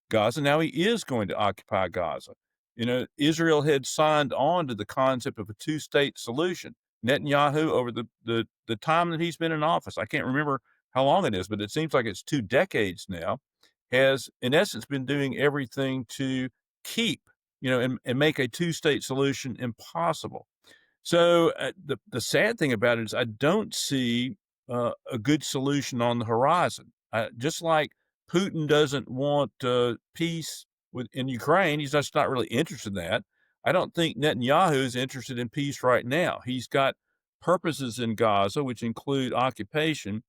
Gaza. Now he is going to occupy Gaza. Israel had signed on to the concept of a two-state solution. Netanyahu, over the time that he's been in office, I can't remember how long it is, but it seems like it's 2 decades now, has in essence been doing everything to keep, and make a two-state solution impossible. So the sad thing about it is I don't see a good solution on the horizon. Just like Putin doesn't want peace in Ukraine, he's just not really interested in that. I don't think Netanyahu is interested in peace right now. He's got purposes in Gaza, which include occupation,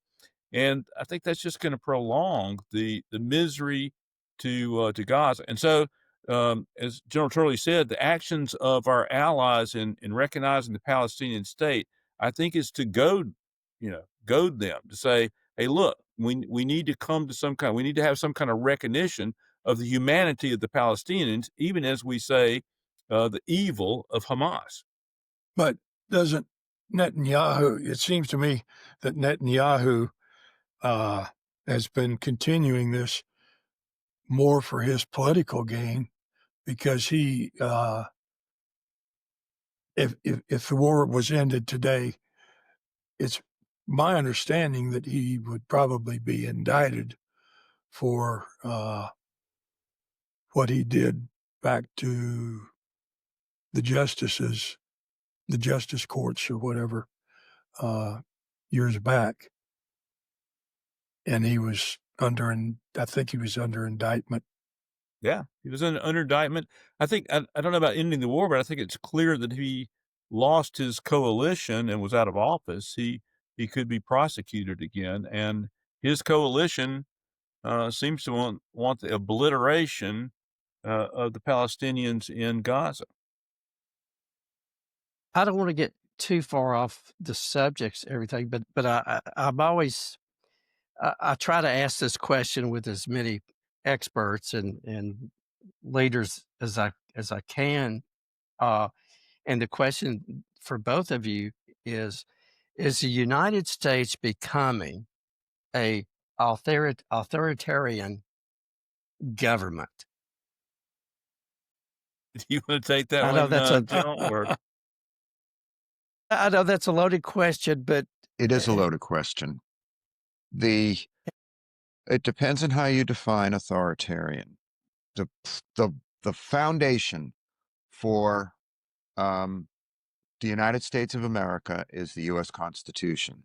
and I think that's just going to prolong the misery to Gaza. And so, as General Turley said, the actions of our allies in recognizing the Palestinian state, I think, is to goad them to say, hey, look, we need to come to we need to have some kind of recognition of the humanity of the Palestinians, even as we say the evil of Hamas. But doesn't Netanyahu, it seems to me that Netanyahu has been continuing this more for his political gain, because he, if the war was ended today, it's my understanding that he would probably be indicted for what he did back to the justices, the justice courts or whatever, years back. and he was I think he was under indictment. Yeah, he was under indictment. I think I don't know about ending the war, but I think it's clear that he lost his coalition and was out of office. He could be prosecuted again, and his coalition seems to want the obliteration of the Palestinians in Gaza. I don't want to get too far off the subjects, everything, but I'm always I try to ask this question with as many experts and leaders as I can. And the question for both of you is the United States becoming a authoritarian government? Do you want to take that I know one, that's a General? Or I know that's a loaded question, but It is a loaded question. It depends on how you define authoritarian. The foundation for the United States of America is the U.S. Constitution.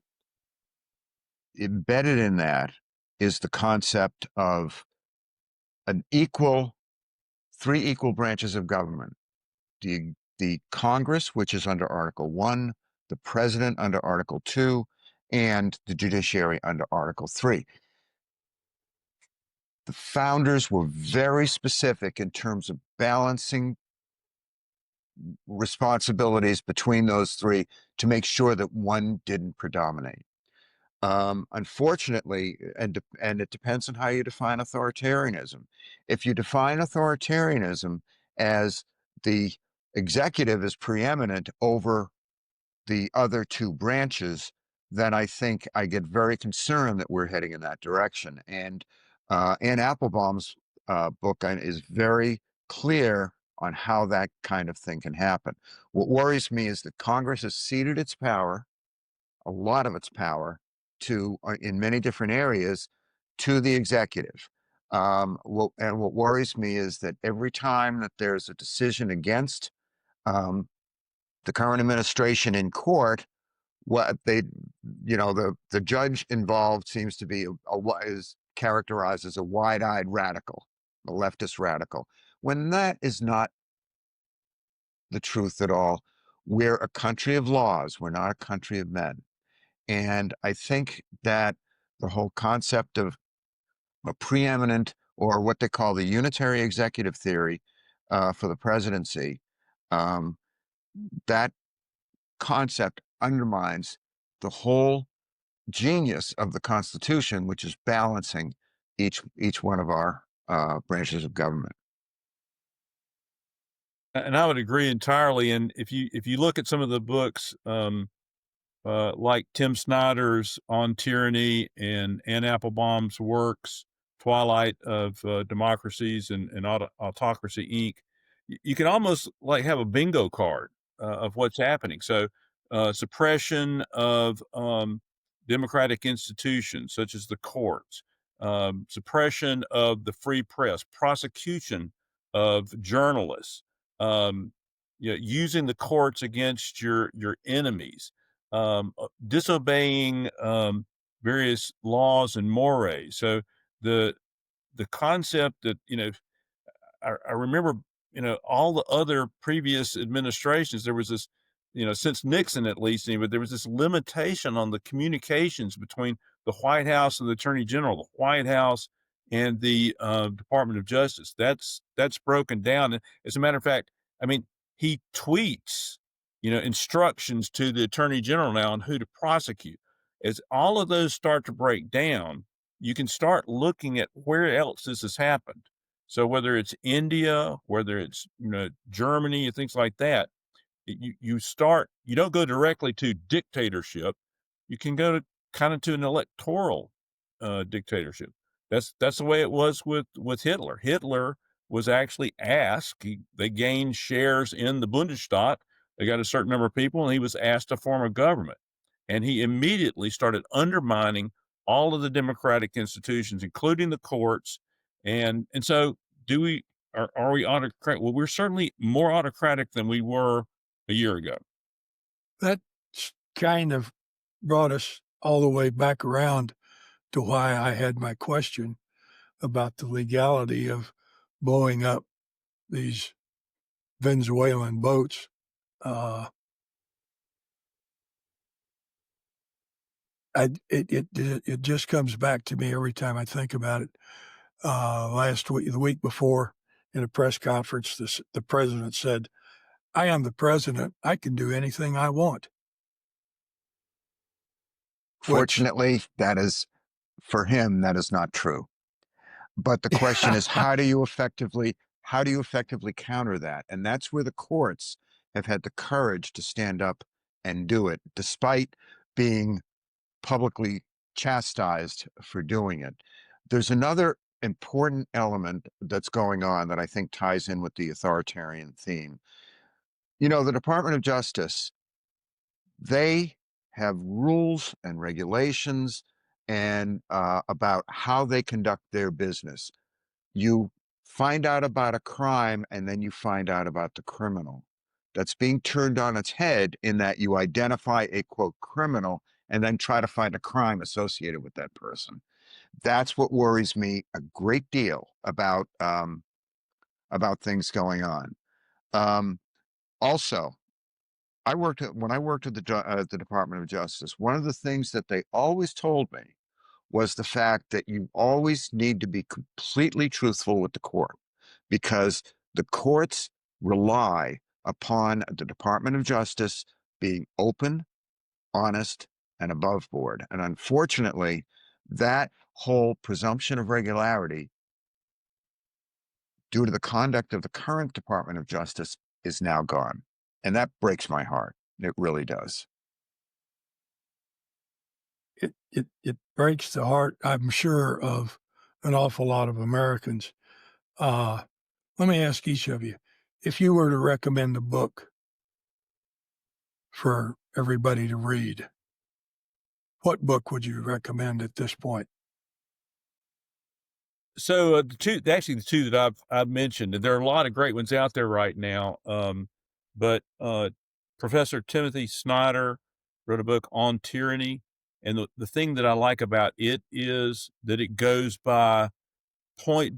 Embedded in that is the concept of three equal branches of government. The Congress, which is under Article 1, the President under Article 2, and the judiciary under Article 3. The founders were very specific in terms of balancing responsibilities between those three to make sure that one didn't predominate. Unfortunately, and it depends on how you define authoritarianism. If you define authoritarianism as the executive is preeminent over the other two branches, then I think I get very concerned that we're heading in that direction. And Anne Applebaum's book is very clear on how that kind of thing can happen. What worries me is that Congress has ceded its power, a lot of its power, to in many different areas, to the executive. And what worries me is that every time that there's a decision against the current administration in court, what the judge involved seems to be is characterized as a wide-eyed radical, a leftist radical, when that is not the truth at all. We're a country of laws. We're not a country of men. And I think that the whole concept of a preeminent, or what they call the unitary executive theory for the presidency, that concept undermines the whole genius of the Constitution, which is balancing each one of our branches of government. and I would agree entirely. And if you look at some of the books, like Tim Snyder's On Tyranny and Anne Applebaum's works, Twilight of Democracies and Autocracy, Inc., you can almost like have a bingo card of what's happening. So suppression of democratic institutions such as the courts, suppression of the free press, prosecution of journalists, using the courts against your enemies, disobeying various laws and mores. So the concept that I remember all the other previous administrations, there was this, since Nixon at least, but there was this limitation on the communications between the White House and the Attorney General, the White House and the Department of Justice. That's broken down. And as a matter of fact, I mean, he tweets instructions to the Attorney General now on who to prosecute. As all of those start to break down, you can start looking at where else this has happened. So whether it's India, whether it's Germany and things like that, you don't go directly to dictatorship. You can go to an electoral dictatorship. That's the way it was with Hitler. Hitler was actually asked. They gained shares in the Bundesstaat. They got a certain number of people, and he was asked to form a government. And he immediately started undermining all of the democratic institutions, including the courts. And so are we autocratic? Well, we're certainly more autocratic than we were a year ago. That kind of brought us all the way back around to why I had my question about the legality of blowing up these Venezuelan boats. It just comes back to me every time I think about it. Last week, the week before, in a press conference, the president said, "I am the president. I can do anything I want." Fortunately, that is, for him, that is not true. But the question is, how do you effectively counter that? And that's where the courts have had the courage to stand up and do it, despite being publicly chastised for doing it. There's another important element that's going on that I think ties in with the authoritarian theme. You know, the Department of Justice, they have rules and regulations and about how they conduct their business. You find out about a crime and then you find out about the criminal. That's being turned on its head in that you identify a quote criminal and then try to find a crime associated with that person. That's what worries me a great deal about things going on. Also, when I worked at the Department of Justice, one of the things that they always told me was the fact that you always need to be completely truthful with the court, because the courts rely upon the Department of Justice being open, honest, and above board. And unfortunately, that whole presumption of regularity, due to the conduct of the current Department of Justice, is now gone. And that breaks my heart. It really does. It breaks the heart, I'm sure, of an awful lot of Americans. Let me ask each of you, if you were to recommend a book for everybody to read, what book would you recommend at this point? So the two that I've mentioned, and there are a lot of great ones out there right now. But Professor Timothy Snyder wrote a book on tyranny, and the thing that I like about it is that it goes by point,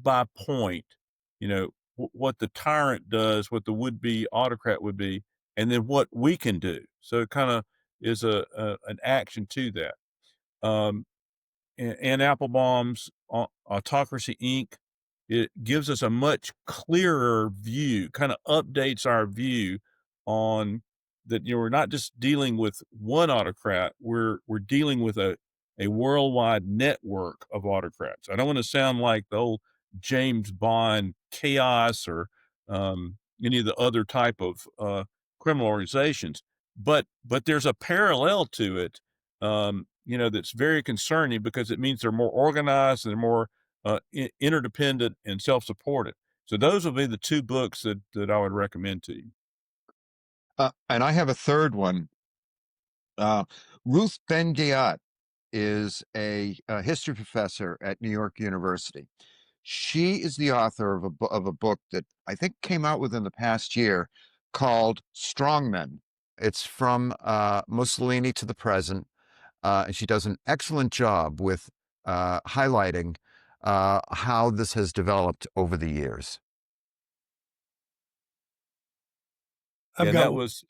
what the tyrant does, what the would-be autocrat would be, and then what we can do. So it kind of is an action to that. Ann Applebaum's Autocracy Inc. It gives us a much clearer view, kind of updates our view on that. We're not just dealing with one autocrat; we're dealing with a worldwide network of autocrats. I don't want to sound like the old James Bond chaos or any of the other type of criminal organizations, but there's a parallel to it. That's very concerning because it means they're more organized and they're more interdependent and self-supported. So those would be the two books that I would recommend to you. And I have a third one. Ruth Ben-Ghiat is a history professor at New York University. She is the author of a book that I think came out within the past year called Strongmen. It's from Mussolini to the present. And she does an excellent job with highlighting how this has developed over the years. And that was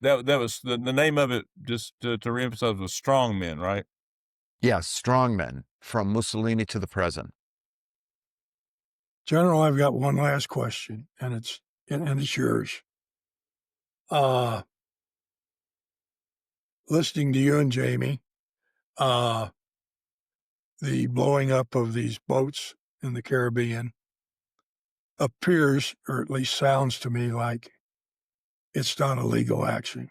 the name of it, just to reemphasize, was Strong Men, right? Yes, Strongmen, from Mussolini to the present. General, I've got one last question, and it's yours. Listening to you and Jamie, the blowing up of these boats in the Caribbean appears, or at least sounds to me, like it's not a legal action.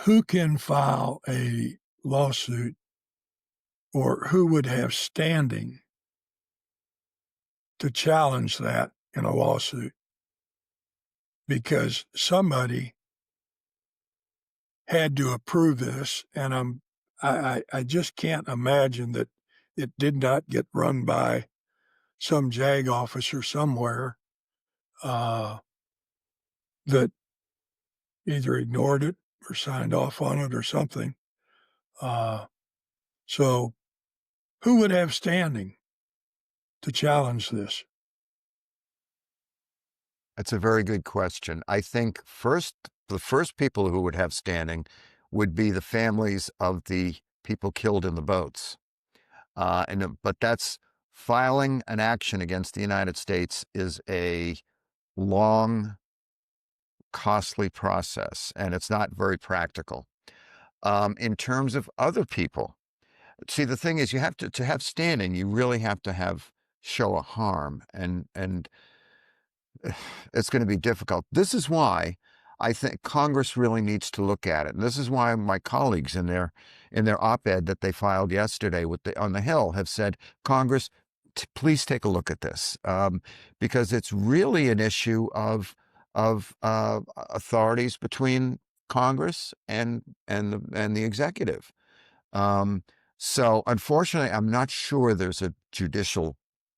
Who can file a lawsuit, or who would have standing to challenge that in a lawsuit? Because somebody had to approve this, and I just can't imagine that it did not get run by some JAG officer somewhere that either ignored it or signed off on it or something. So who would have standing to challenge this? That's a very good question. I think the first people who would have standing would be the families of the people killed in the boats. But that's filing an action against the United States is a long, costly process, and it's not very practical. In terms of other people, see, the thing is, you have to have standing, you really have to have show a harm, and it's going to be difficult. This is why I think Congress really needs to look at it, and this is why my colleagues in their op-ed that they filed yesterday on the Hill have said, Congress, please take a look at this, because it's really an issue of authorities between Congress and the executive. So unfortunately, I'm not sure there's a judicial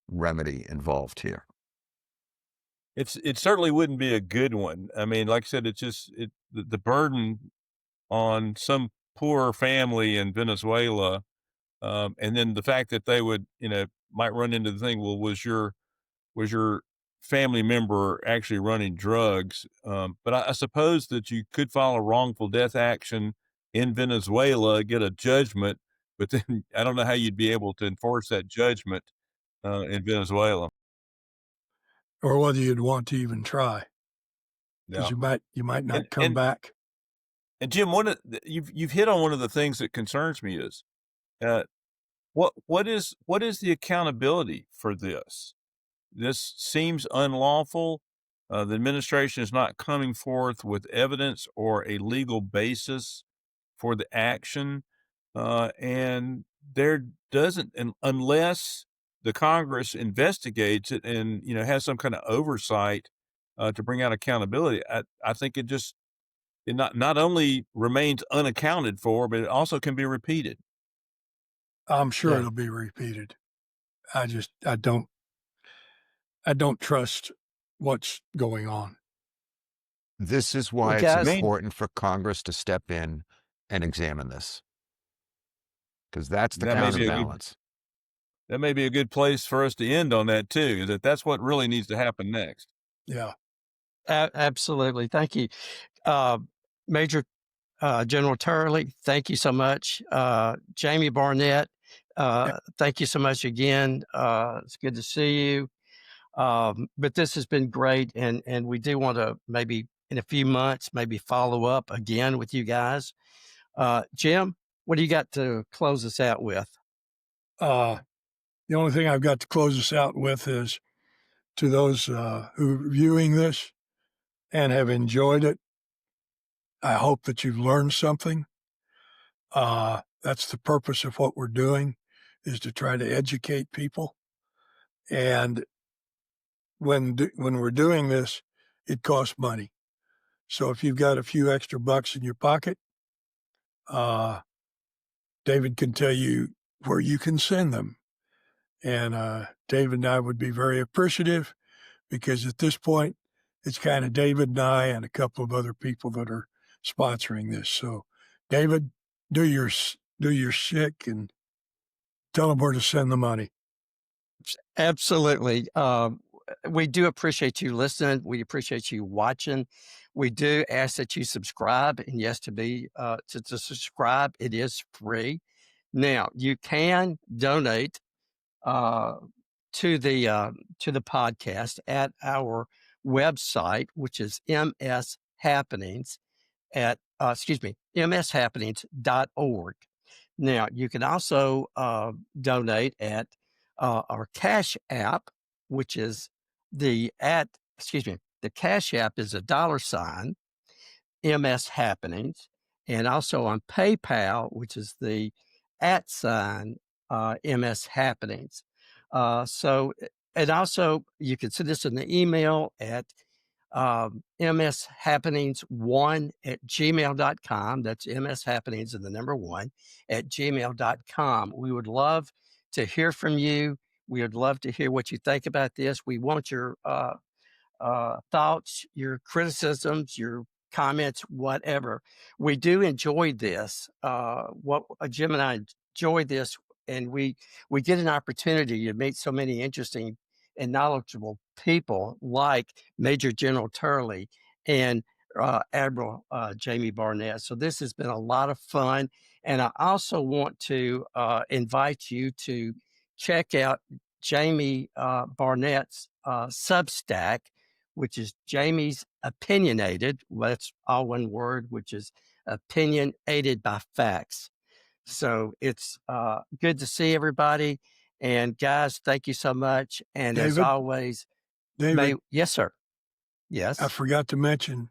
remedy involved here. It certainly wouldn't be a good one. I mean, like I said, it's just the burden on some poor family in Venezuela, and then the fact that they would, might run into the thing. Well, was your family member actually running drugs? But I suppose that you could file a wrongful death action in Venezuela, get a judgment, but then I don't know how you'd be able to enforce that judgment in Venezuela. Or whether you'd want to even try, because Yeah. you might not And come back. and Jim, you've hit on one of the things that concerns me is uh, what is the accountability for this? This seems unlawful. The administration is not coming forth with evidence or a legal basis for the action, and there doesn't, unless the Congress investigates it and has some kind of oversight to bring out accountability. I think it not only remains unaccounted for, but it also can be repeated. I'm sure Yeah. it'll be repeated. I don't trust what's going on. This is Well, why it's guys, important for Congress to step in and examine this, because that's the That may be a good counterbalance. that may be a good place for us to end on that too. That's what really needs to happen next. Yeah. absolutely. Thank you. Major General Turley, thank you so much. Jamie Barnett, thank you so much again. It's good to see you. But this has been great, and we do want to maybe in a few months maybe follow up again with you guys. Jim, what do you got to close us out with? The only thing I've got to close us out with is to those who are viewing this and have enjoyed it. I hope that you've learned something. That's the purpose of what we're doing, is to try to educate people. And when we're doing this, it costs money. So if you've got a few extra bucks in your pocket, David can tell you where you can send them. And David and I would be very appreciative, because at this point, it's kind of David and I and a couple of other people that are sponsoring this. So, David, do your shtick and tell them where to send the money. Absolutely. We do appreciate you listening. We appreciate you watching. We do ask that you subscribe, and yes, to subscribe, it is free. Now you can donate to the podcast at our website, which is mshappenings at mshappenings.org. Now you can also donate at our Cash App, which is the Cash App is $, MS Happenings, and also on PayPal, which is the @ MS Happenings. And also you can send us an email at mshappenings1@gmail.com. That's mshappenings and the number 1 @gmail.com. We would love to hear from you. We would love to hear what you think about this. We want your thoughts, your criticisms, your comments, whatever. We do enjoy this. Jim and I enjoy this, and we get an opportunity to meet so many interesting and knowledgeable people like Major General Turley and Admiral Jamie Barnett. So this has been a lot of fun. And I also want to invite you to check out Jamie Barnett's Substack, which is Jamie's Opinionated. Well, that's all one word, which is Opinion Aided by Facts. So it's good to see everybody. And guys, thank you so much. And as David? always, David, yes, sir. I Yes, forgot to mention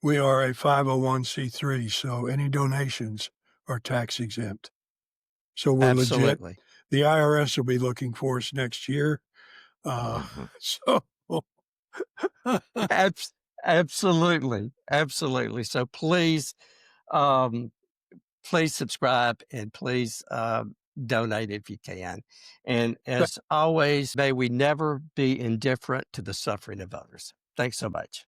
we are a 501c3, so any donations are tax exempt. So we're legit. absolutely. The IRS will be looking for us next year. So Absolutely. Absolutely. So please, please subscribe and please donate if you can. And as always, may we never be indifferent to the suffering of others. Thanks so much.